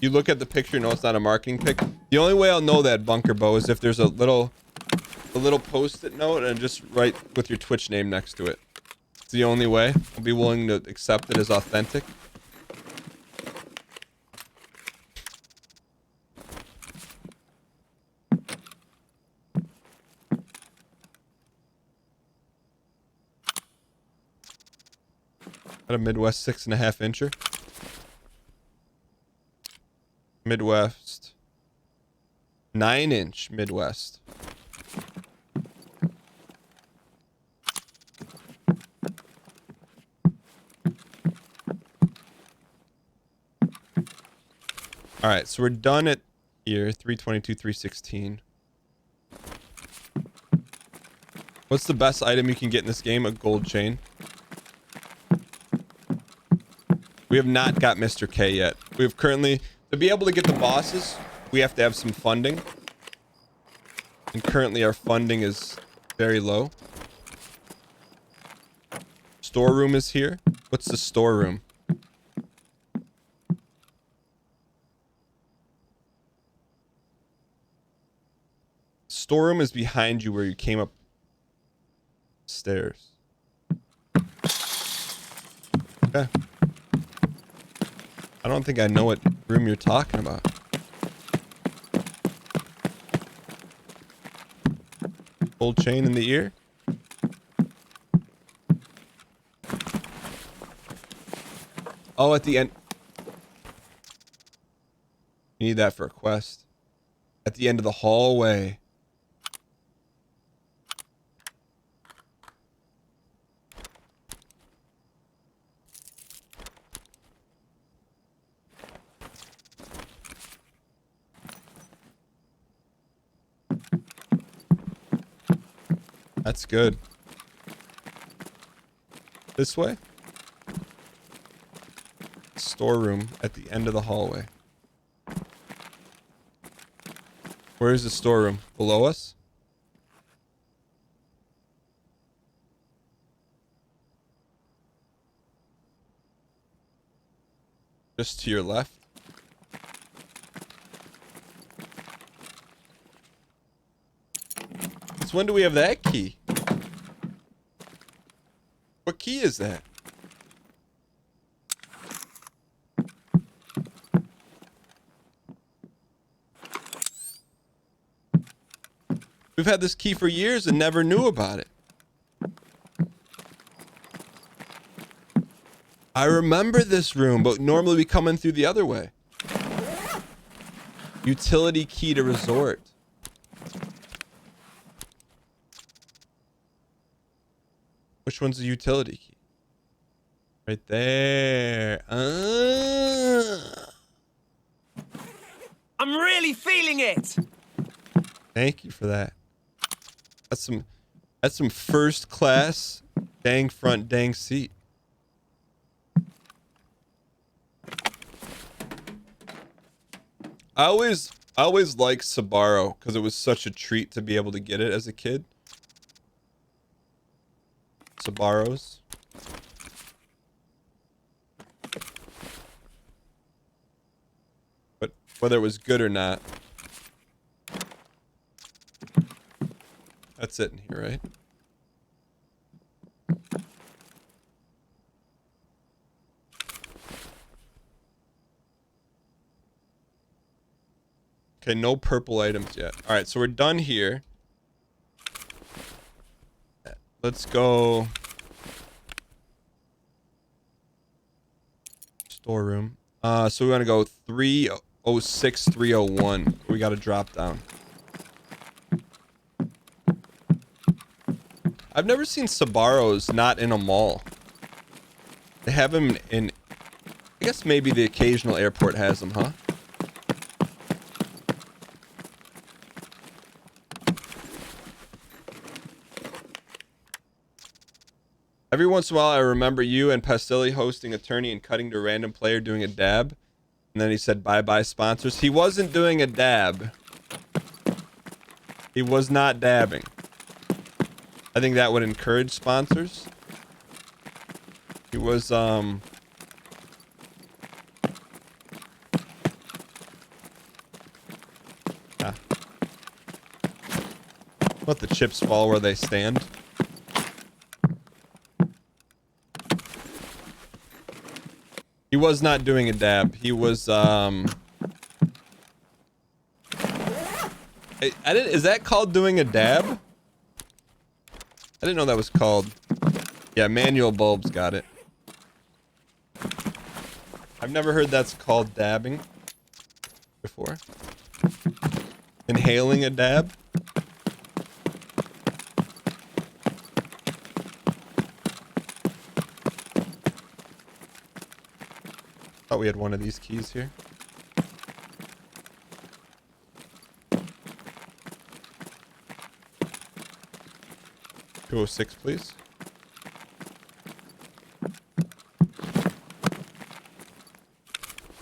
You look at the picture, no, it's not a marketing pic. The only way I'll know that, Bunker Bow, is if there's a little post-it note and just write with your Twitch name next to it. It's the only way. I'll be willing to accept it as authentic. Got a Midwest 6.5 incher. Midwest 9-inch Midwest. All right, so we're done at here. 322, 316. What's the best item you can get in this game? A gold chain. We have not got Mr. K yet. We have currently, to be able to get the bosses, we have to have some funding. And currently our funding is very low. Storeroom is here. What's the storeroom? Storeroom is behind you where you came up stairs. Okay. I don't think I know what room you're talking about. Gold chain in the ear? Oh, at the end. You need that for a quest. At the end of the hallway. That's good. This way? Storeroom at the end of the hallway. Where is the storeroom? Below us? Just to your left? Since when do we have that key? What key is that? We've had this key for years and never knew about it. I remember this room, but normally we come in through the other way. Utility key to resort. Which one's the utility key? Right there. I'm really feeling it. Thank you for that. That's some first class dang front dang seat. I always liked Sbarro because it was such a treat to be able to get it as a kid. Sbarros. But whether it was good or not, that's it in here, right? Okay, no purple items yet. All right, so we're done here. Let's go. Storeroom. So we want to go 306, 301. We got to drop down. I've never seen Sbarros not in a mall. They have them in. I guess maybe the occasional airport has them, huh? Every once in a while, I remember you and Pastilli hosting a tourney and cutting to a random player doing a dab. And then he said, bye-bye sponsors. He wasn't doing a dab. He was not dabbing. I think that would encourage sponsors. He was, ah. Let the chips fall where they stand. He was not doing a dab. He was, I didn't, is that called doing a dab? I didn't know that was called. Yeah, Manual Bulbs got it. I've never heard that's called dabbing before. Inhaling a dab? Thought we had one of these keys here. Go 6, please.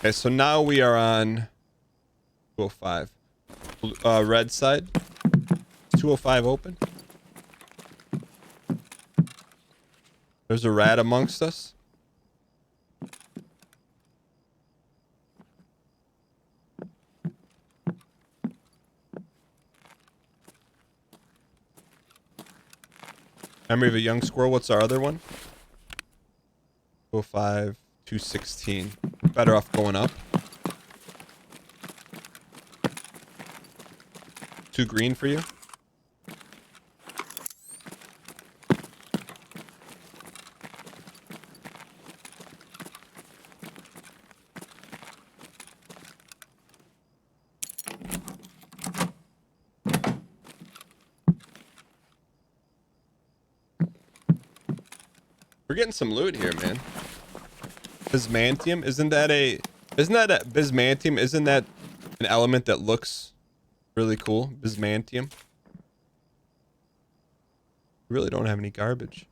Okay, so now we are on 205. Red side. 205 open. There's a rat amongst us. Memory of a young squirrel. What's our other one? 205, 216. Better off going up. 2 green for you. We're getting some loot here, man. Bismantium, isn't that a bismantium? Isn't that an element that looks really cool? Bismantium. We really don't have any garbage.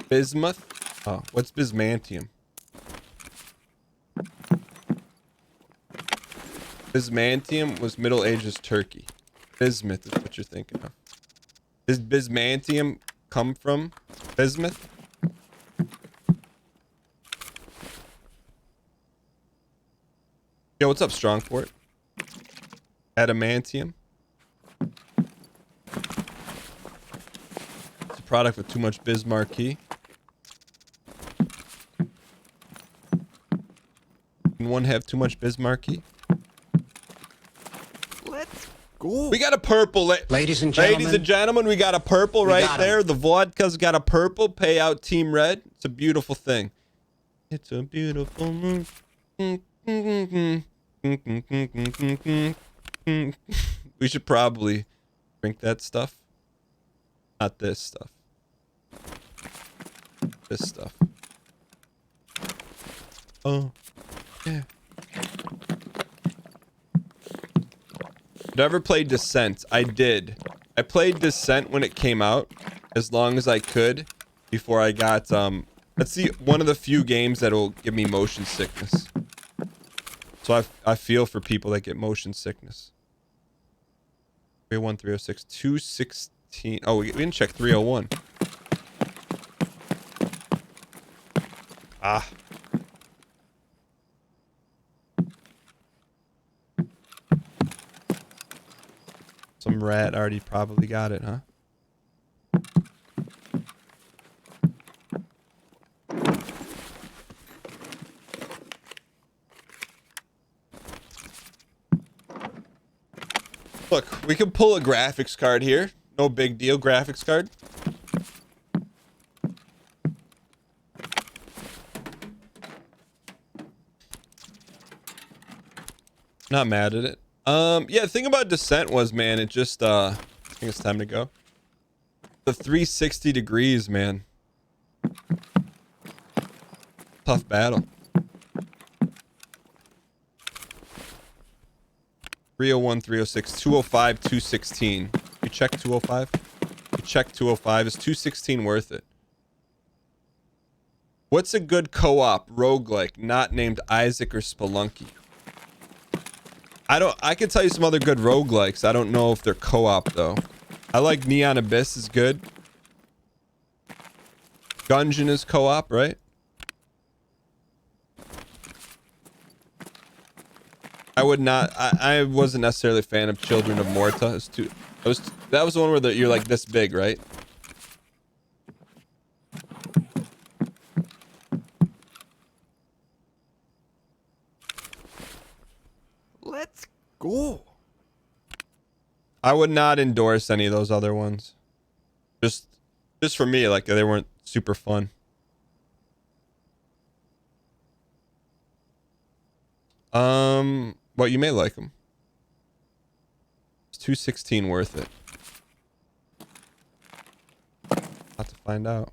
Bismuth? Oh, what's bismantium? Bismantium was Middle Ages Turkey. Bismuth is what you're thinking of. Does bismantium come from bismuth? Yo, what's up, Strongport? Adamantium. It's a product with too much Bismarcky. Can one have too much Bismarcky? Let's go. We got a purple. Ladies and gentlemen, we got a purple right there. The vodka's got a purple. Pay out Team Red. It's a beautiful thing. It's a beautiful moon. We should probably drink that stuff. Not this stuff. This stuff. Oh, yeah. Never played Descent. I did. I played Descent when it came out, as long as I could, before I got that's one of the few games that'll give me motion sickness. So I feel for people that get motion sickness. 301, 306, 216. Oh, we didn't check 301. Ah. Some rat already probably got it, huh? Look, we can pull a graphics card here. No big deal, graphics card. Not mad at it. Yeah, the thing about Descent was, man, it just, I think it's time to go. The 360 degrees, man. Tough battle. 301, 306, 205, 216. You check 205? You check 205. Is 216 worth it? What's a good co-op roguelike not named Isaac or Spelunky? I can tell you some other good roguelikes. I don't know if they're co-op though. I like Neon Abyss is good. Gungeon is co-op, right? I would not. I wasn't necessarily a fan of Children of Morta. That was the one where you're like this big, right? Let's go. I would not endorse any of those other ones. Just for me, like they weren't super fun. Well, you may like them. Is 216 worth it? Have to find out.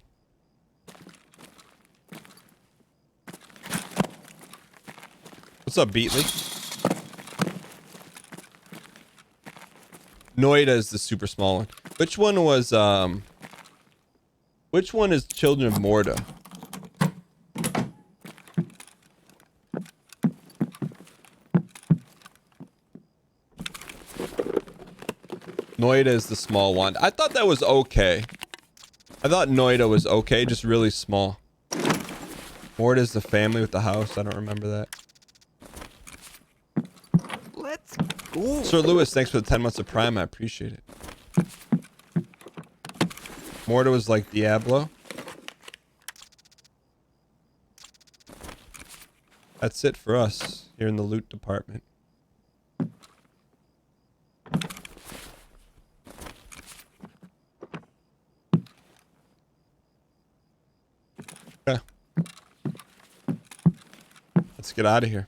What's up, Beatley? Noida is the super small one. Which one was which one is Children of Morta? Noida is the small one. I thought that was okay. I thought Noida was okay, just really small. Morta is the family with the house. I don't remember that. Let's go. Sir Lewis, thanks for the 10 months of Prime. I appreciate it. Morta was like Diablo. That's it for us here in the loot department. Okay. Let's get out of here.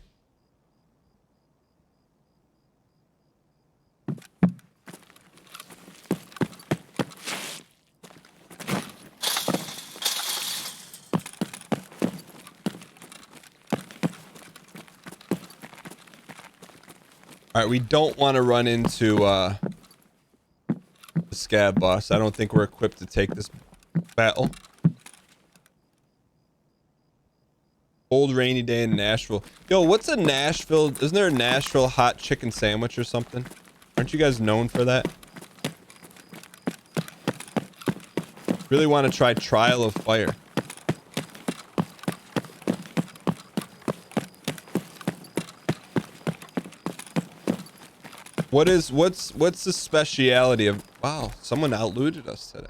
All right, we don't want to run into the scab boss. I don't think we're equipped to take this battle. Old rainy day in Nashville. Yo, what's a Nashville? Isn't there a Nashville hot chicken sandwich or something? Aren't you guys known for that? Really want to try Trial of Fire. What's the speciality of... Wow, someone outlooted us today.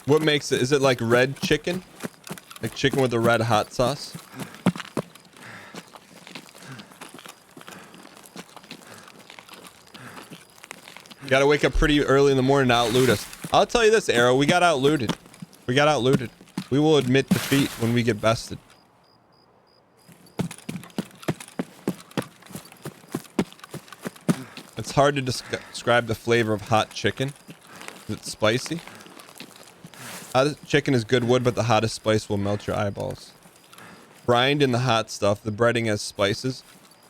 What makes it? Is it like red chicken? Like chicken with a red hot sauce? You gotta wake up pretty early in the morning to outloot us. I'll tell you this, Arrow, we got outlooted. We got outlooted. We will admit defeat when we get bested. It's hard to describe the flavor of hot chicken. Is it spicy? Hot chicken is good wood, but the hottest spice will melt your eyeballs. Brined in the hot stuff, the breading has spices.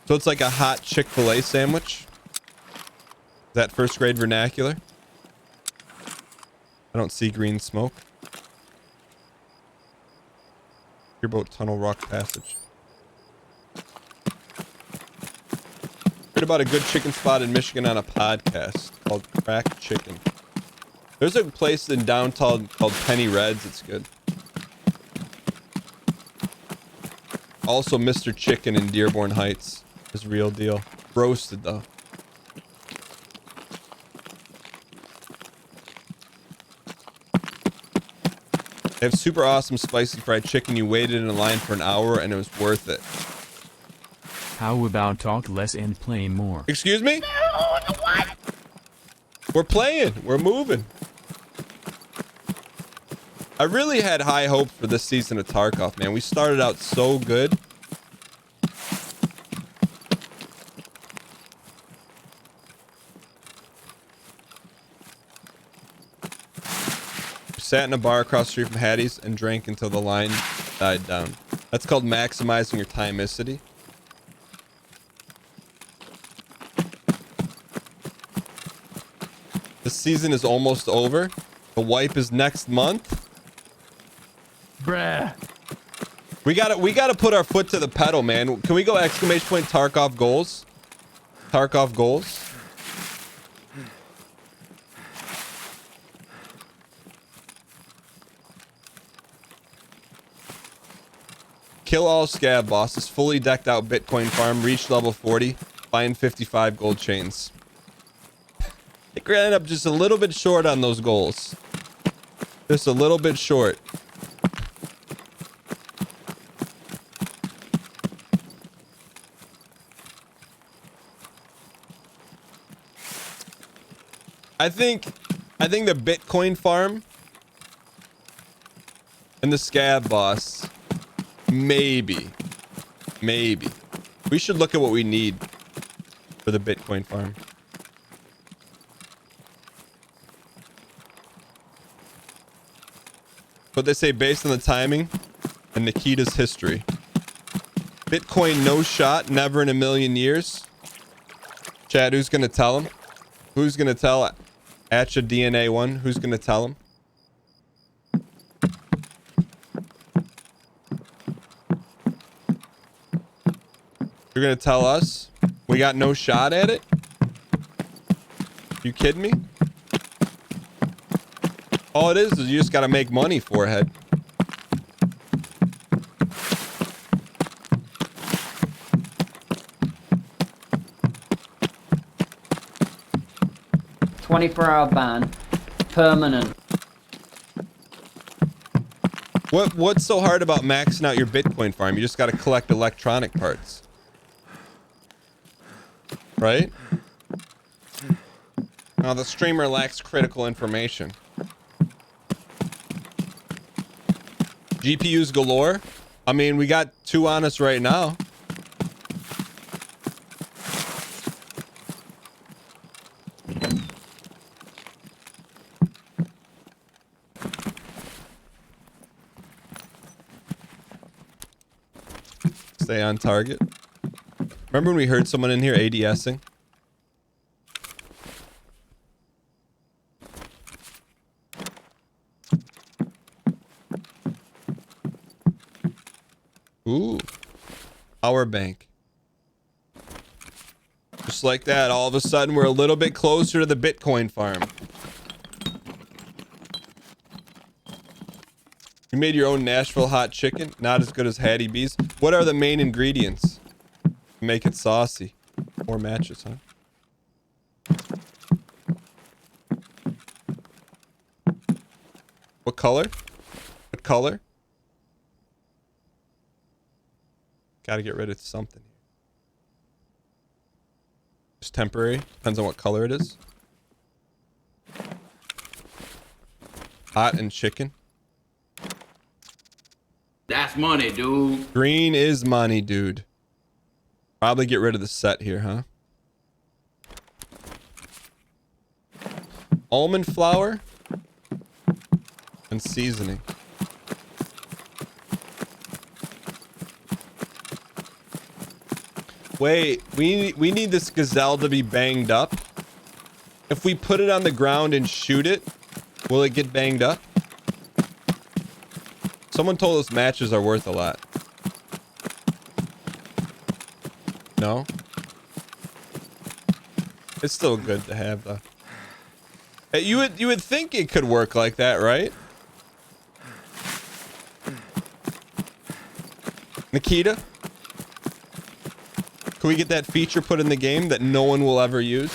So it's like a hot Chick-fil-A sandwich. Is that first grade vernacular? I don't see green smoke. Hear about Tunnel Rock Passage. Heard about a good chicken spot in Michigan on a podcast called Crack Chicken. There's a place in downtown called Penny Reds. It's good. Also, Mr. Chicken in Dearborn Heights is real deal. Roasted though. They have super awesome spicy fried chicken. You waited in a line for an hour and it was worth it. How about talk less and play more? Excuse me? We're playing. We're moving. I really had high hope for this season of Tarkov, man. We started out so good. Sat in a bar across the street from Hattie's and drank until the line died down. That's called maximizing your timicity. The season is almost over. The wipe is next month. Bruh. We gotta put our foot to the pedal, man. Can we go exclamation point Tarkov goals? Tarkov goals. Kill all scab bosses, fully decked out Bitcoin farm, reach level 40, find 55 gold chains. I think we're gonna end up just a little bit short on those goals. Just a little bit short. I think the Bitcoin farm and the scab boss, maybe we should look at what we need for the Bitcoin farm. But they say based on the timing and Nikita's history. Bitcoin no shot, never in a million years. Chad, who's gonna tell him? Who's gonna tell Atcha DNA1? Who's gonna tell him? You're gonna tell us we got no shot at it? You kidding me? All it is you just gotta make money, forehead. $24-hour ban. Permanent. What's so hard about maxing out your Bitcoin farm? You just gotta collect electronic parts. Right? Now the streamer lacks critical information. GPUs galore. I mean, we got 2 on us right now. Stay on target. Remember when we heard someone in here ADSing? Ooh. Power bank. Just like that, all of a sudden we're a little bit closer to the Bitcoin farm. You made your own Nashville hot chicken? Not as good as Hattie B's. What are the main ingredients? Make it saucy. 4 matches, huh? What color? What color? Gotta get rid of something. Just temporary. Depends on what color it is. Hot and chicken. That's money, dude. Green is money, dude. Probably get rid of the set here, huh? Almond flour and seasoning. Wait, we need this gazelle to be banged up. If we put it on the ground and shoot it, will it get banged up? Someone told us matches are worth a lot. No? It's still good to have though. Hey, you would think it could work like that, right? Nikita? Can we get that feature put in the game that no one will ever use?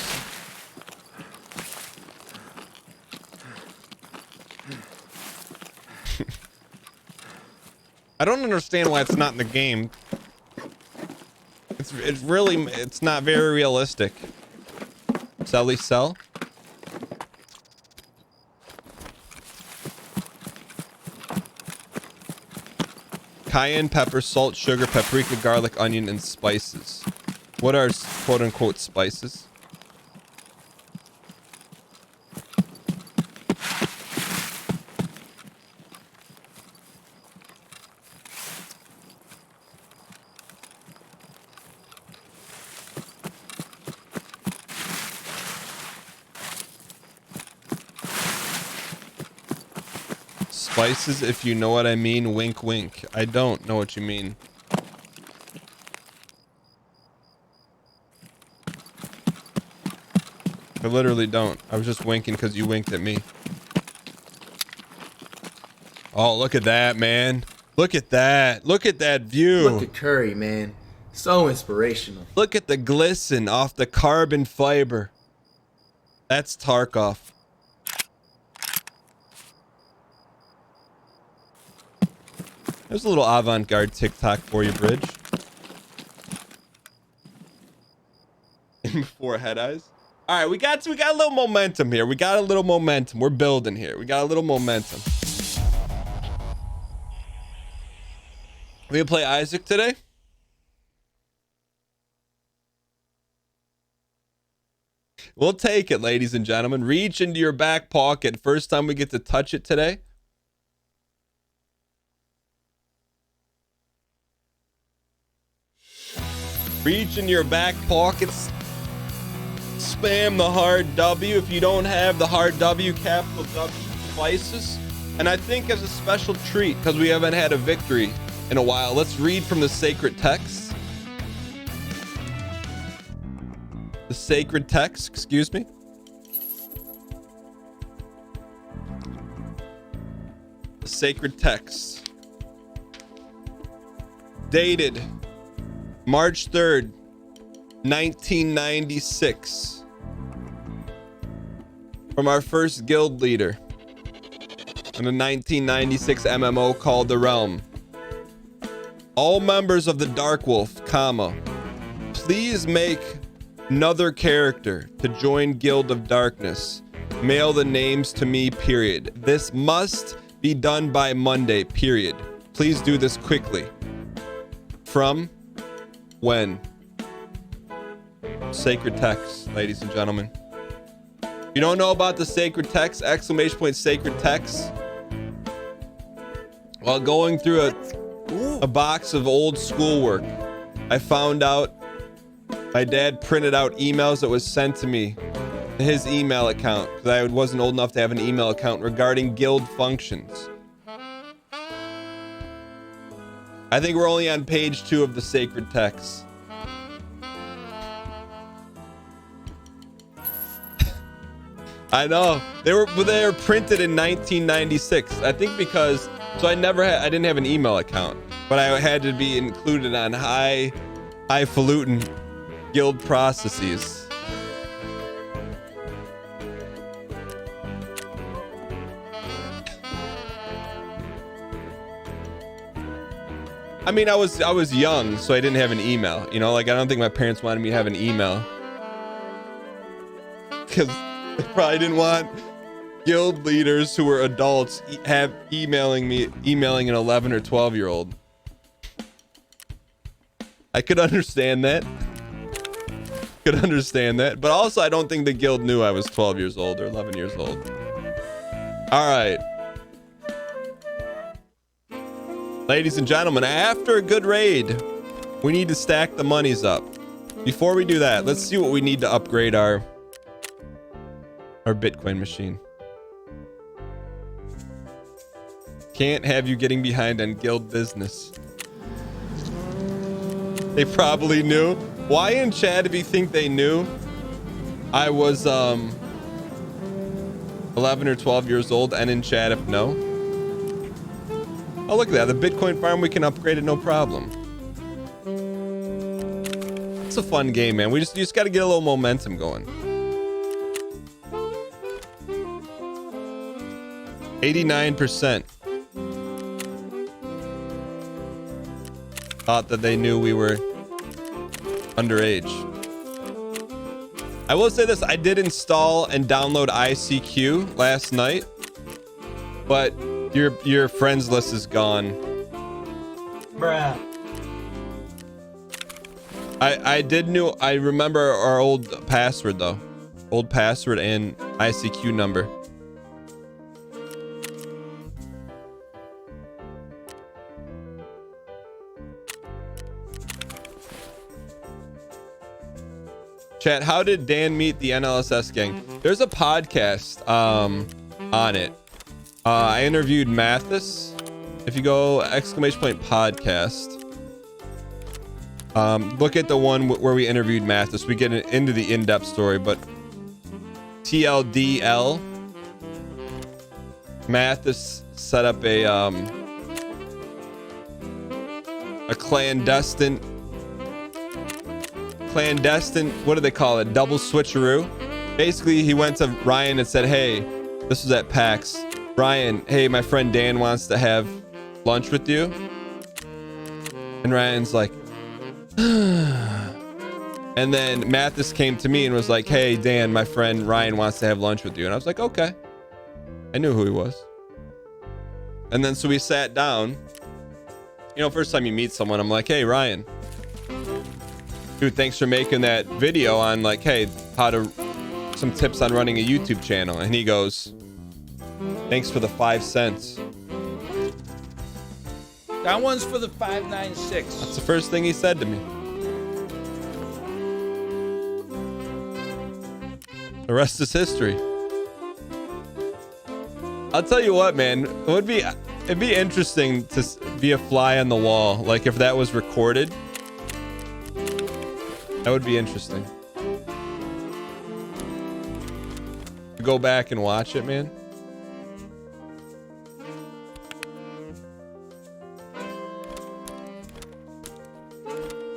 I don't understand why it's not in the game. It's not very realistic. Selly sell. Cayenne pepper, salt, sugar, paprika, garlic, onion, and spices. What are quote-unquote spices? Spices, if you know what I mean. Wink, wink. I don't know what you mean. I literally don't. I was just winking because you winked at me. Oh, look at that, man. Look at that. Look at that view. Look at Curry, man. So inspirational. Look at the glisten off the carbon fiber. That's Tarkov. There's a little avant-garde TikTok for you, Bridge. Before head eyes. All right, we got a little momentum here. We got a little momentum. We're building here. We got a little momentum. We gonna play Isaac today? We'll take it, ladies and gentlemen. Reach into your back pocket. First time we get to touch it today. Reach in your back pockets. Spam the hard W. If you don't have the hard W, capital W slices. And I think as a special treat, because we haven't had a victory in a while, let's read from the sacred text. The sacred text, excuse me. The sacred text. Dated March 3rd, 1996. From our first guild leader in a 1996 MMO called The Realm. All members of the Dark Wolf, comma, please make another character to join Guild of Darkness. Mail the names to me, period. This must be done by Monday, period. Please do this quickly. From when? Sacred text, ladies and gentlemen. You don't know about the sacred text, exclamation point sacred text? While going through a box of old schoolwork, I found out my dad printed out emails that was sent to me to his email account because I wasn't old enough to have an email account regarding guild functions. I think we're only on page 2 of the sacred text. I know they were printed in 1996. I think because I didn't have an email account, but I had to be included on highfalutin guild processes. I mean, I was young, so I didn't have an email. You know, like I don't think my parents wanted me to have an email because they probably didn't want guild leaders who were adults emailing an 11 or 12-year-old. I could understand that. But also I don't think the guild knew I was 12 years old or 11 years old. All right. Ladies and gentlemen, after a good raid, we need to stack the monies up. Before we do that, let's see what we need to upgrade our Bitcoin machine. Can't have you getting behind on guild business. They probably knew. Why in chat, if you think they knew I was 11 or 12 years old, and in chat if no? Oh, look at that. The Bitcoin farm, we can upgrade it, no problem. It's a fun game, man. You just got to get a little momentum going. 89% thought that they knew we were underage. I will say this, I did install and download ICQ last night, but your friends list is gone. Bruh. I remember our old password though. Old password and ICQ number. Chat, how did Dan meet the NLSS gang? There's a podcast on it. I interviewed Mathis. If you go exclamation point podcast, look at the one where we interviewed Mathis. We get into the in-depth story, but TLDL, Mathis set up a clandestine, what do they call it? Double switcheroo. Basically, he went to Ryan and said, hey, this was at PAX. Ryan, hey, my friend Dan wants to have lunch with you. And Ryan's like, and then Mathis came to me and was like, hey, Dan, my friend Ryan wants to have lunch with you. And I was like, okay. I knew who he was. And then so we sat down. You know, first time you meet someone, I'm like, hey, Ryan. Dude, thanks for making that video on like, hey, some tips on running a YouTube channel. And he goes, thanks for the 5 cents. That one's for the 596. That's the first thing he said to me. The rest is history. I'll tell you what, man, it'd be interesting to be a fly on the wall. Like if that was recorded. That would be interesting. go back and watch it, man.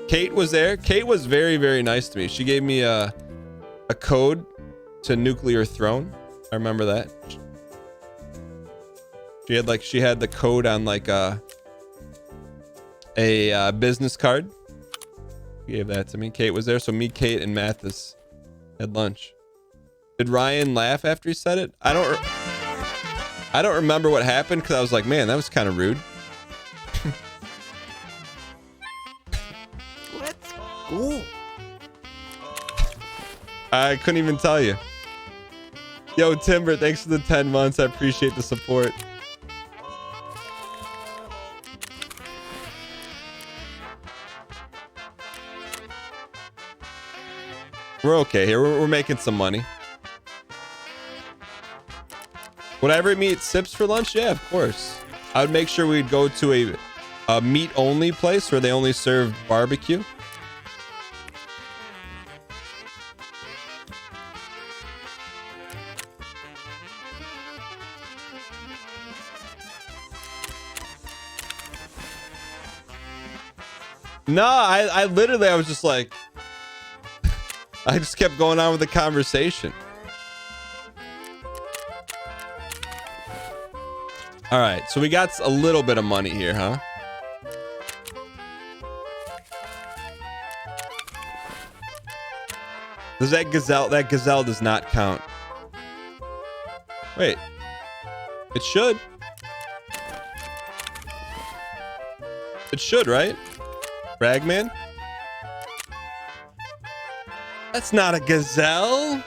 Kate was there. Kate was very, very nice to me. She gave me a code to Nuclear Throne. I remember that. She had the code on like a business card. She gave that to me. Kate was there, so me, Kate, and Mathis had lunch. Did Ryan laugh after he said it? I don't remember what happened because I was like, man, that was kind of rude. Let's go. I couldn't even tell you. Yo, Timber, thanks for the 10 months. I appreciate the support. We're okay here. We're making some money. Would I ever meet Sips for lunch? Yeah, of course. I would make sure we'd go to a meat-only place where they only serve barbecue. No, I literally, I was just like, I just kept going on with the conversation. All right, so we got a little bit of money here, huh? Does that gazelle does not count. Wait. It should. It should, right? Ragman? That's not a gazelle.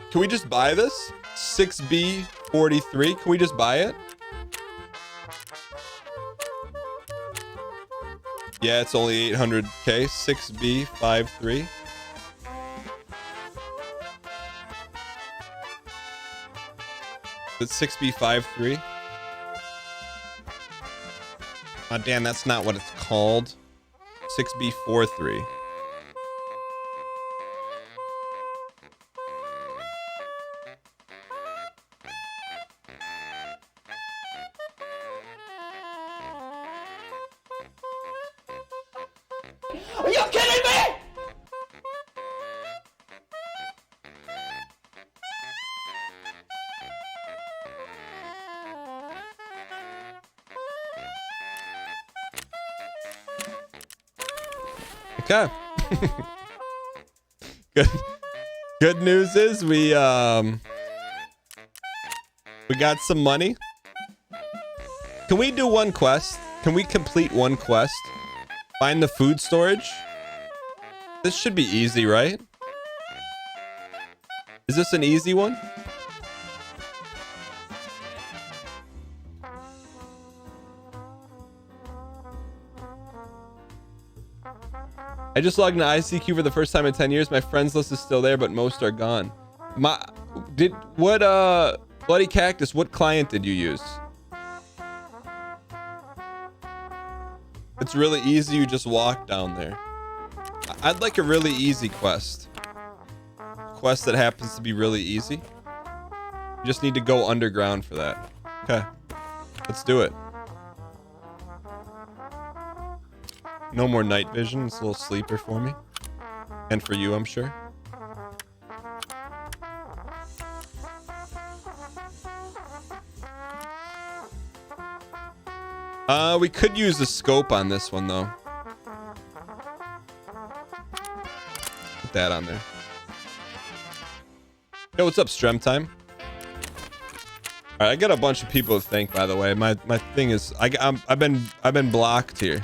Can we just buy this? 6B43. Can we just buy it? Yeah, it's only 800k. 6B53. It's 6B53. Oh, damn, that's not what it's called. 6B43. Are you kidding me? Okay. Good news is we got some money. Can we do one quest? Can we complete one quest? Find the food storage? This should be easy, right? Is this an easy one? I just logged into ICQ for the first time in 10 years. My friends list is still there, but most are gone. Bloody Cactus, what client did you use? It's really easy. You just walk down there. I'd like a really easy quest. Quest that happens to be really easy. You just need to go underground for that. Okay. Let's do it. No more night vision. It's a little sleeper for me. And for you, I'm sure. We could use the scope on this one, though. Put that on there. Yo, what's up, Strem Time? All right, I got a bunch of people to thank, by the way. My thing is, I've been blocked here.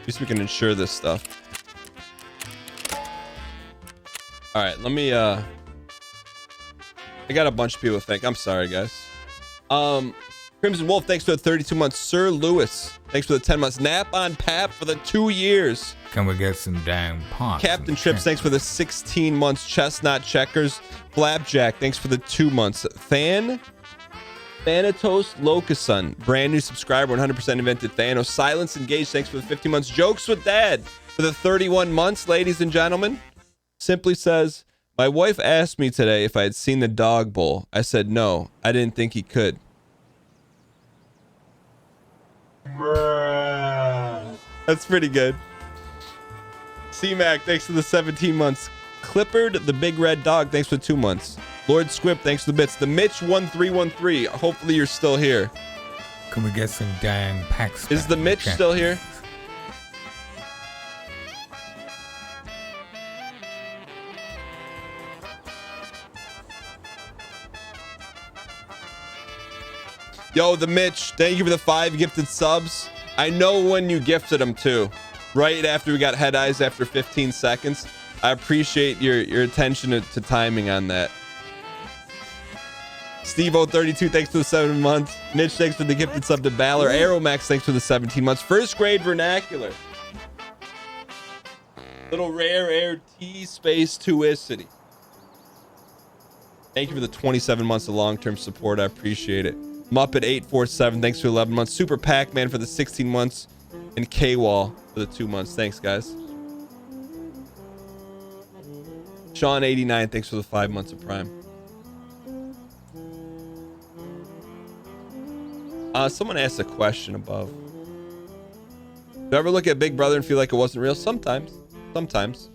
At least we can ensure this stuff. All right, let me. I got a bunch of people to thank. I'm sorry, guys. Crimson Wolf, thanks for the 32 months. Sir Lewis, thanks for the 10 months. Nap on Pap for the 2 years. Can we get some damn pots? Captain Trips, thanks for the 16 months. Chestnut Checkers. Flapjack, thanks for the 2 months. Thanatos Locusun, brand new subscriber, 100% invented Thanos. Silence Engaged, thanks for the 15 months. Jokes with Dad, for the 31 months, ladies and gentlemen. Simply says, my wife asked me today if I had seen the dog bowl. I said no. I didn't think he could. That's pretty good. C-Mac, thanks for the 17 months. Clippard, the big red dog, thanks for 2 months. Lord Squip, thanks for the bits. The Mitch1313, hopefully you're still here. Can we get some dang packs? Is the Mitch still here? Yo, the Mitch, thank you for the 5 gifted subs. I know when you gifted them too. Right after we got head eyes after 15 seconds. I appreciate your attention to timing on that. Steve032, thanks for the 7 months. Mitch, thanks for the gifted sub to Balor. Aeromax, thanks for the 17 months. First grade vernacular. Little rare air T space tuicity. Thank you for the 27 months of long-term support. I appreciate it. Muppet847, thanks for 11 months. Super Pac-Man for the 16 months. And K-Wall for the 2 months. Thanks, guys. Sean89, thanks for the 5 months of Prime. Someone asked a question above. Do you ever look at Big Brother and feel like it wasn't real? Sometimes. Sometimes.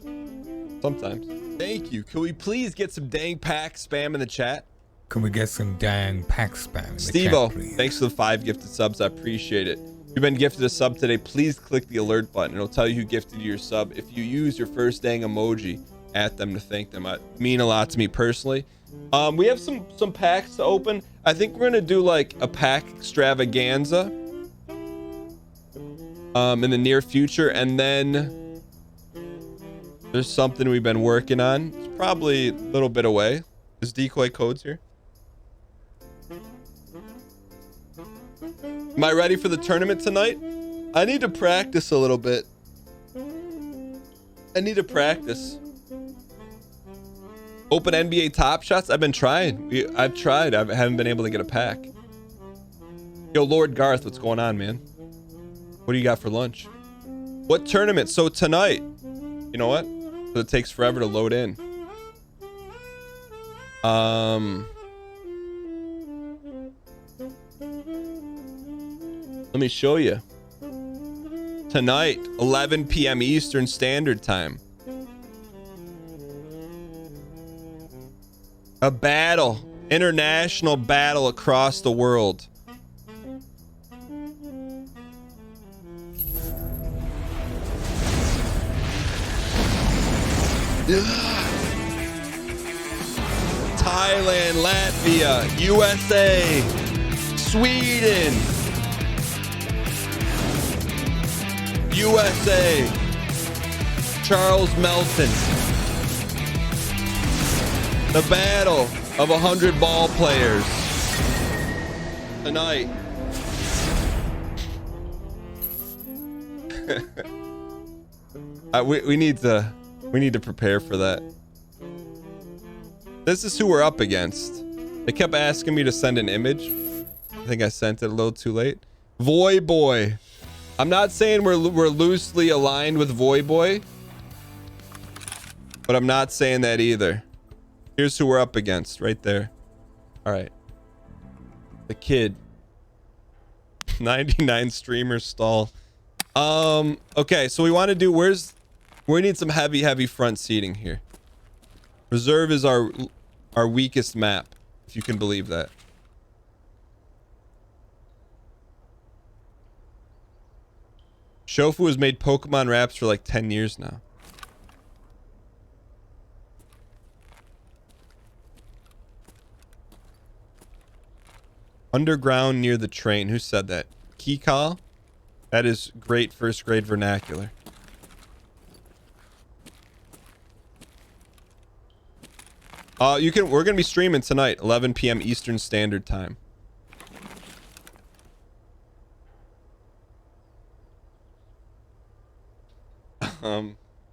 Thank you. Can we please get some dang pack spam in the chat? Can we get some dang pack spam? Steve-O, thanks for the 5 gifted subs. I appreciate it. If you've been gifted a sub today, please click the alert button. It'll tell you who gifted you your sub. If you use your first dang emoji at them to thank them, it mean a lot to me personally. We have some packs to open. I think we're gonna do like a pack extravaganza in the near future, and then there's something we've been working on. It's probably a little bit away. Is Decoy Codes here? Am I ready for the tournament tonight? I need to practice a little bit. I need to practice. Open NBA Top Shots? I've been trying. I've tried. I haven't been able to get a pack. Yo, Lord Garth, what's going on, man? What do you got for lunch? What tournament? So tonight. You know what? It takes forever to load in. Let me show you. Tonight, 11 p.m. Eastern Standard Time. A battle. International battle across the world. Thailand, Latvia, USA, Sweden, USA, Charles Melton. The battle of 100 ball players tonight. We need to prepare for that. This is who we're up against. They kept asking me to send an image. I think I sent it a little too late. Voy Boy. I'm not saying we're loosely aligned with Voy Boy, but I'm not saying that either. Here's who we're up against right there. All right. The kid. 99 streamer stall. Okay, so we want to do we need some heavy front seating here. Reserve is our weakest map, if you can believe that. Shofu has made Pokemon raps for like 10 years now. Underground near the train. Who said that? Kikal? That is great first grade vernacular. We're gonna be streaming tonight, 11 p.m. Eastern Standard Time.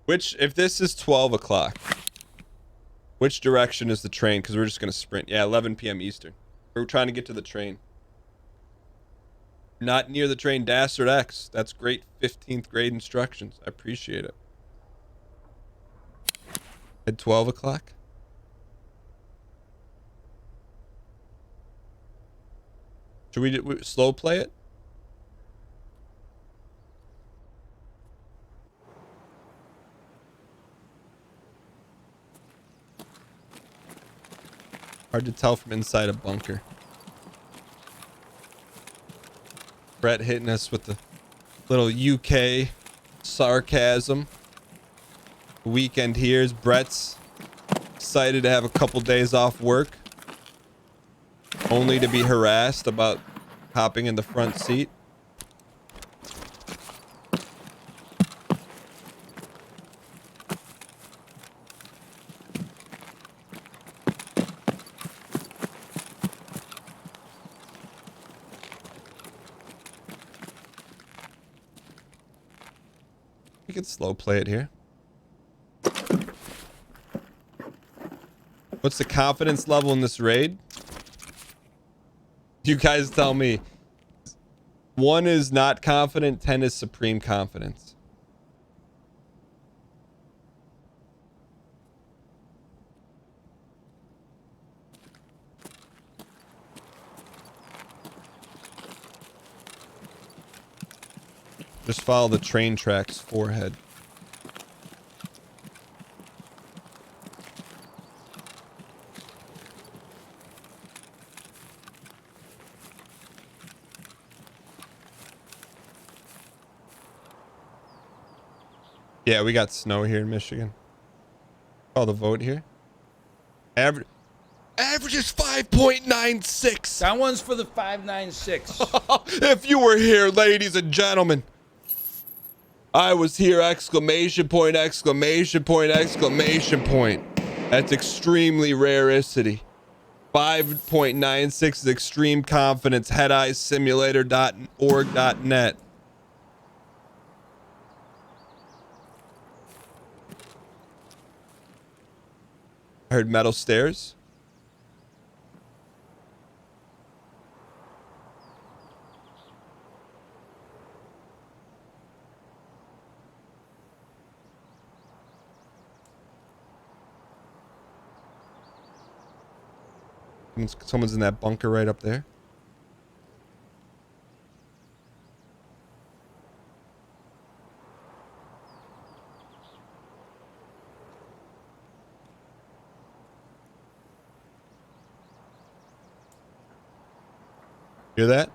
If this is 12 o'clock, which direction is the train? Because we're just gonna sprint. Yeah, 11 p.m. Eastern. We're trying to get to the train. Not near the train, Dastard X. That's great 15th grade instructions. I appreciate it. At 12 o'clock? Should we slow play it? Hard to tell from inside a bunker. Brett hitting us with the little UK sarcasm. Weekend here's Brett's excited to have a couple days off work, only to be harassed about hopping in the front seat. We could slow play it here. What's the confidence level in this raid? You guys tell me. 1 is not confident, 10 is supreme confidence. Just follow the train tracks forehead. Yeah, we got snow here in Michigan. Call the vote here. Average is 5.96. That one's for the 596. If you were here, ladies and gentlemen. I was here, exclamation point, exclamation point, exclamation point. That's extremely raricity. 5.96 is extreme confidence. Headeyesimulator.org.net. I heard metal stairs. Someone's in that bunker right up there. Hear that?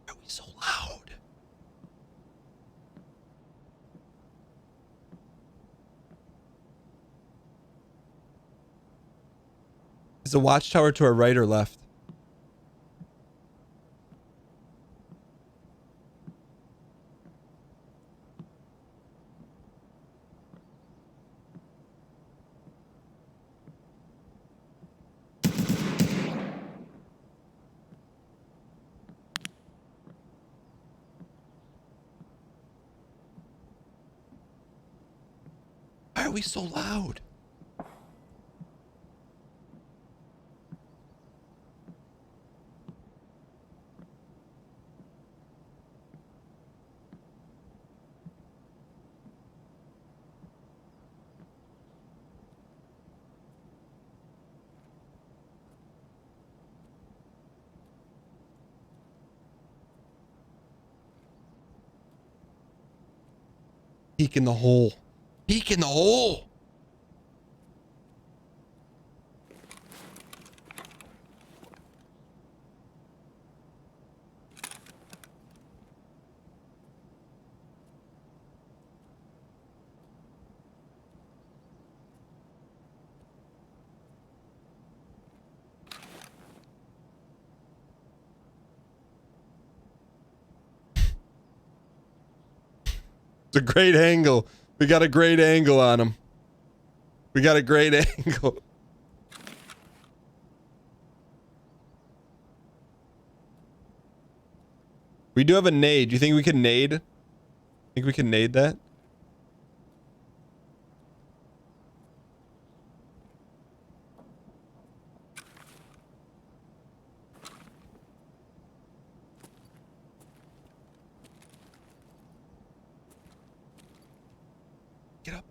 Why are we so loud? Is the watchtower to our right or left? Why are we so loud? Peek in the hole. Peek in the hole. It's a great angle. We got a great angle on him. We got a great angle. We do have a nade. Do you think we can nade? Think we can nade that? Get up.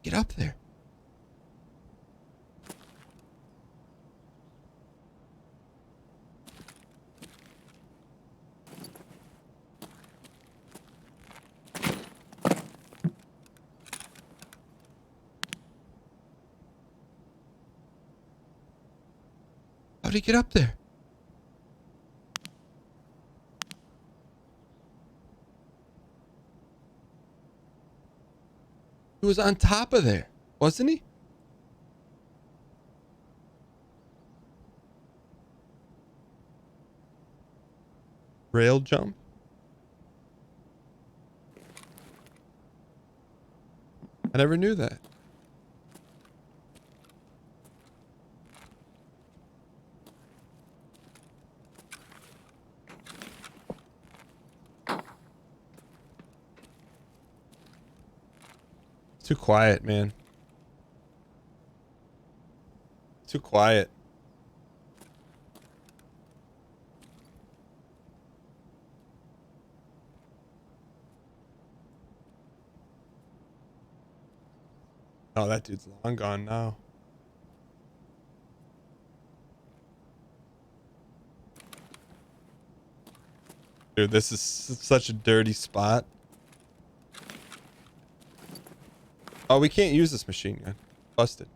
Get up there. How'd he get up there? He was on top of there, wasn't he? Rail jump. I never knew that. Too quiet, man. Too quiet. Oh, that dude's long gone now. Dude, this is such a dirty spot. Oh, we can't use this machine gun. Busted.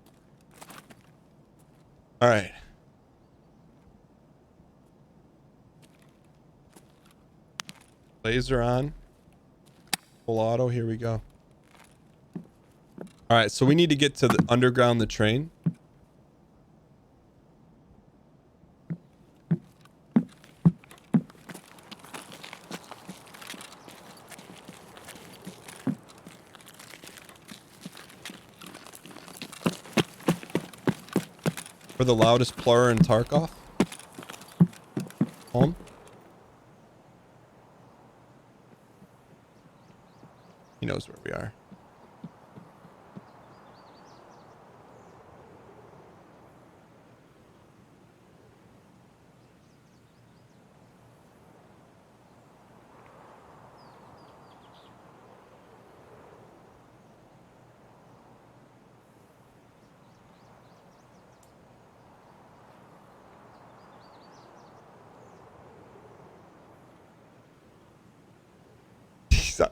All right. Laser on. Full auto. Here we go. All right, so we need to get to the underground the train. For the loudest plur in Tarkov. Home. He knows where we are.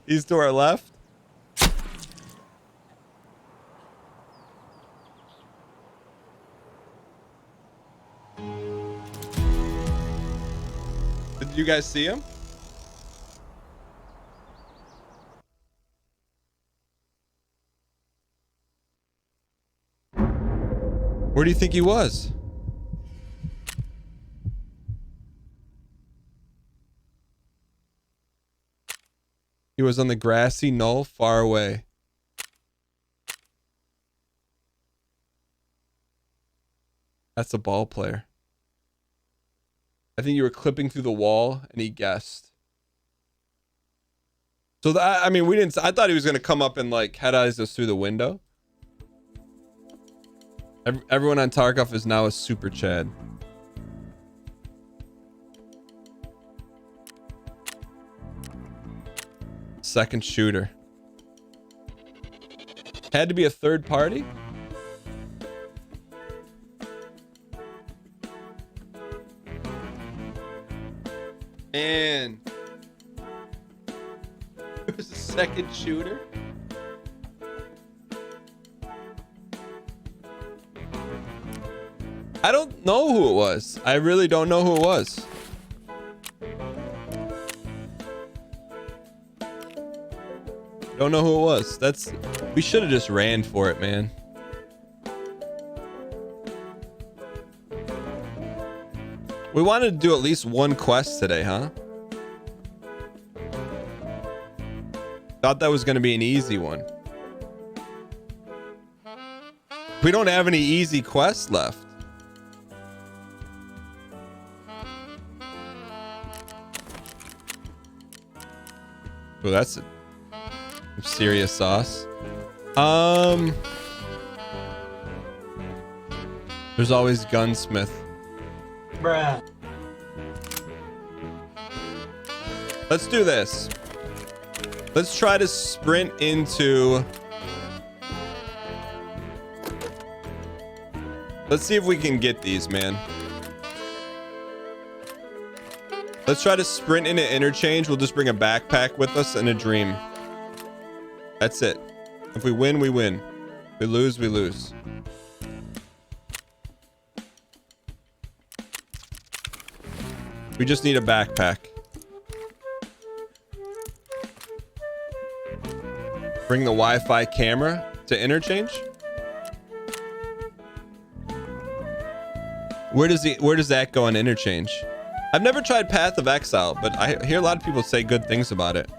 He's to our left. Did you guys see him? Where do you think he was? He was on the grassy knoll far away. That's a ball player. I think you were clipping through the wall and he guessed. So that, I mean, we didn't, I thought he was going to come up and like head eyes us through the window. Everyone on Tarkov is now a super Chad. Second shooter. Had to be a third party? And there's a second shooter. I don't know who it was. I really don't know who it was. Don't know who it was. We should have just ran for it, man. We wanted to do at least one quest today, huh? Thought that was going to be an easy one. We don't have any easy quests left. Oh, that's some serious sauce. There's always gunsmith. Bruh. Let's do this. Let's try to sprint into... Let's see if we can get these, man. Let's try to sprint into interchange. We'll just bring a backpack with us and a dream. That's it. If we win, we win. If we lose, we lose. We just need a backpack. Bring the Wi-Fi camera to interchange. Where does that go on interchange? I've never tried Path of Exile, but I hear a lot of people say good things about it.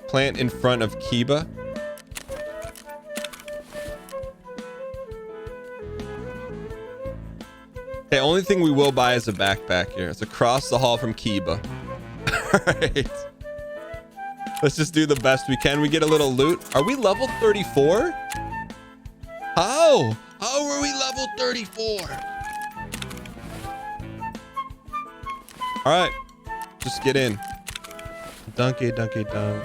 Plant in front of Kiba. Okay, only thing we will buy is a backpack here. It's across the hall from Kiba. Alright. Let's just do the best we can. We get a little loot. Are we level 34? How? How are we level 34? Alright. Just get in. Donkey, donkey, dunk.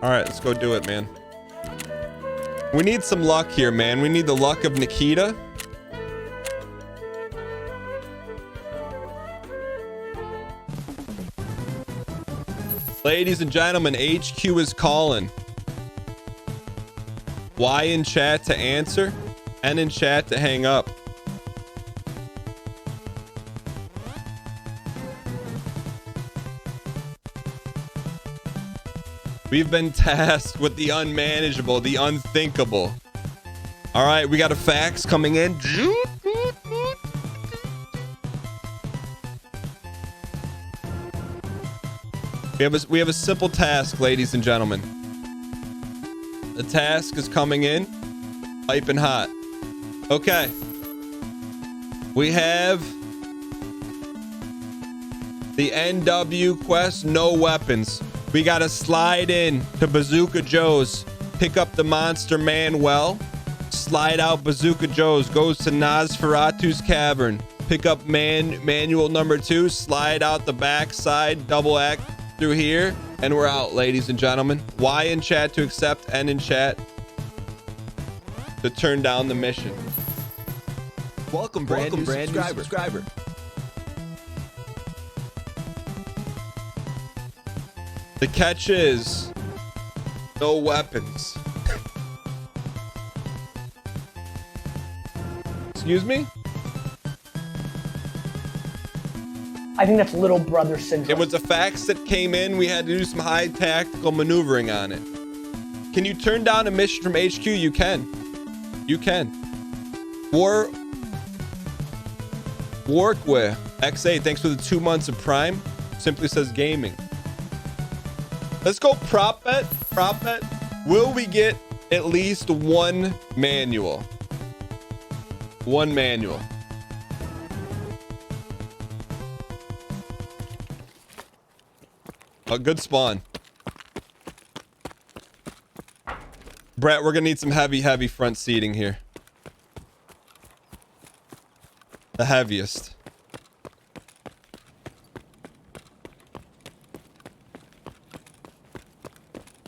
Alright, let's go do it, man. We need some luck here, man. We need the luck of Nikita. Ladies and gentlemen, HQ is calling. Y in chat to answer, N in chat to hang up. We've been tasked with the unmanageable, the unthinkable. All right, we got a fax coming in. We have a simple task, ladies and gentlemen. The task is coming in, piping hot. Okay. We have the NW quest, no weapons. We gotta slide in to Bazooka Joe's, pick up the Monster Manuel, slide out Bazooka Joe's, goes to Nosferatu's Cavern, pick up manual number 2, slide out the backside, double act through here, and we're out, ladies and gentlemen. Y in chat to accept, N in chat to turn down the mission. Welcome, brand new subscriber. The catch is no weapons. Excuse me? I think that's little brother syndrome. It was a fax that came in. We had to do some high tactical maneuvering on it. Can you turn down a mission from HQ? You can. You can. Workware X8, thanks for the 2 months of Prime. Simply says gaming. Let's go prop bet. Prop bet. Will we get at least one manual? One manual. A good spawn. Brett, we're gonna need some heavy front seating here. The heaviest.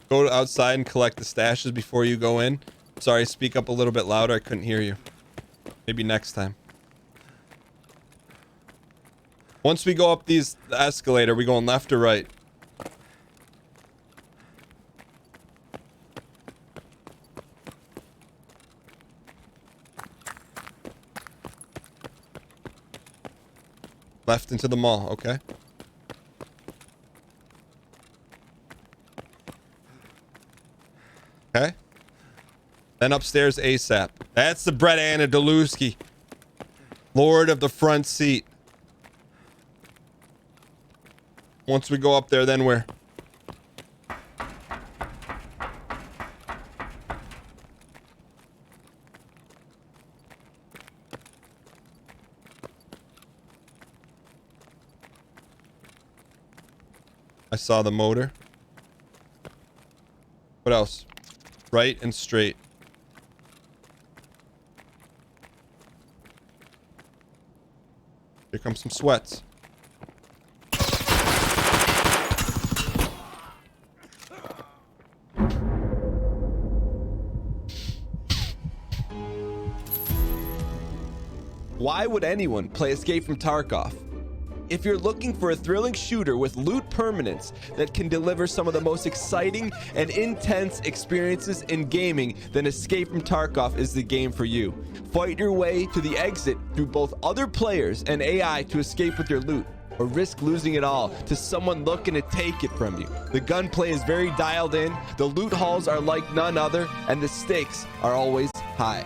Go outside and collect the stashes before you go in. Sorry, speak up a little bit louder. I couldn't hear you. Maybe next time. Once we go up the escalator, we going left or right? Left into the mall, okay. Then upstairs ASAP. That's the Brett Anadoluski. Lord of the front seat. Once we go up there, then where? I saw the motor. What else? Right and straight. Here comes some sweats. Why would anyone play Escape from Tarkov? If you're looking for a thrilling shooter with loot permanence that can deliver some of the most exciting and intense experiences in gaming, then Escape from Tarkov is the game for you. Fight your way to the exit through both other players and AI to escape with your loot, or risk losing it all to someone looking to take it from you. The gunplay is very dialed in, the loot halls are like none other, and the stakes are always high.